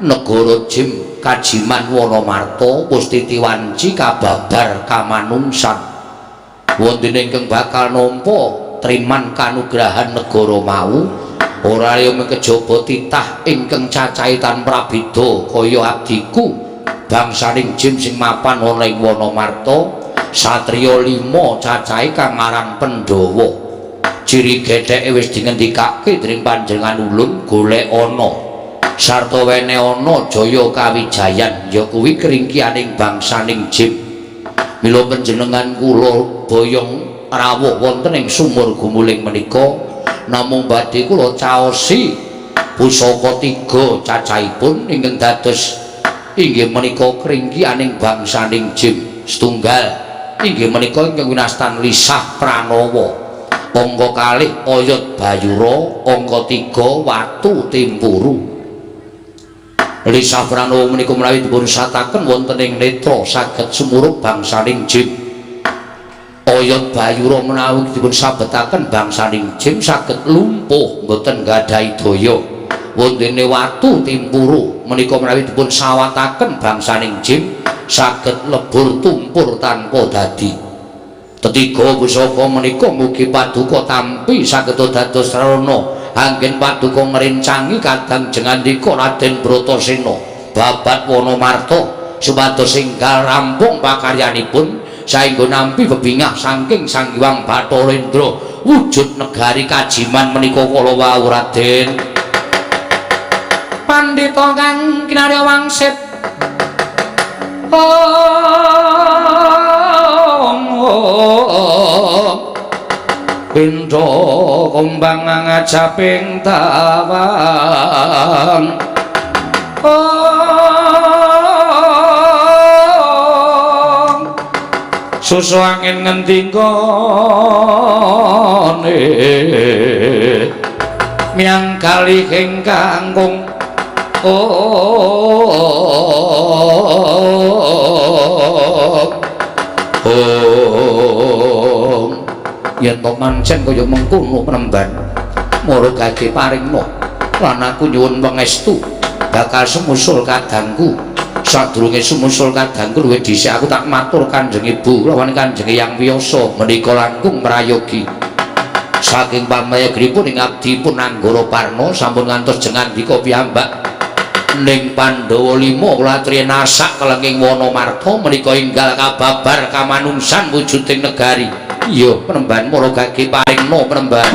negara jim Kajiman Wonomarta Pustiti Wanci kababar kamanungsan. Wonten ingkang bakal nampa triman kanugrahan negara mau ora liya kejaba titah ingkang cacahitan prabéda kaya abdiku bangsaning jin sing mapan ana ing Wonomarta satriya 5 cacahe kang aran Pandhawa ciri getheke wis dingendikake dening panjenengan ulun golek ana sarta wene ana jaya kawijayan ya kuwi keringkianing bangsaning jin mila panjenengan kula boyong rawuh wonten ing sumur gumuling menika namung badhe kula caosi pusaka 3 cacahipun ingkang dados inggih menika keringkianing bangsaning jin setunggal inggih menika ingkang winastan Lisah Pranawa angka kalih oyot bayura, angka 3 watu timpuru. Lisa Pranowo menika menawi dipun sataken wonten ing netra saged sumuruk bangsaning jin. Oyot bayura menawi dipun sabetaken bangsaning jin saged lumpuh boten gadhahi daya. Wontene watu timpuru menika menawi dipun sawataken bangsaning jin saged lebur tumpur tanpa dadi. Tetiga pusaka menika mugi paduka tampi saged dados sarana anggen paduka ngrencangi kadang jengandika Raden Bratasena babat Wonomarta supados enggal rampung pakaryanipun saengga nampi bebingah saking Sang Hyang Bathara wujud negari Kajiman menika kala wau Raden. Pandhita kang kinarya wangsit Pindha kumbang ngajaping tawang susu angin ngendingane miang kalih ing kangkung yen to mancen kaya mengkono penemban mara gage paringna lan aku nyuwun pangestu bakal sumusul kadangku sadurunge sumusul kadangku luwih dhisik aku tak matur Kanjeng Ibu lawan Kanjeng Hyang Wiyasa menika langkung mrayogi saking pamayagripun ing abdi pun Anggara Parna sampun ngantos jengandika piyambak ning Pandhawa 5 kula triyen nasak kelenging Wonomarta menika enggal kababar kamanungsan wujuding negari. Iya penemban mara gage paringna penemban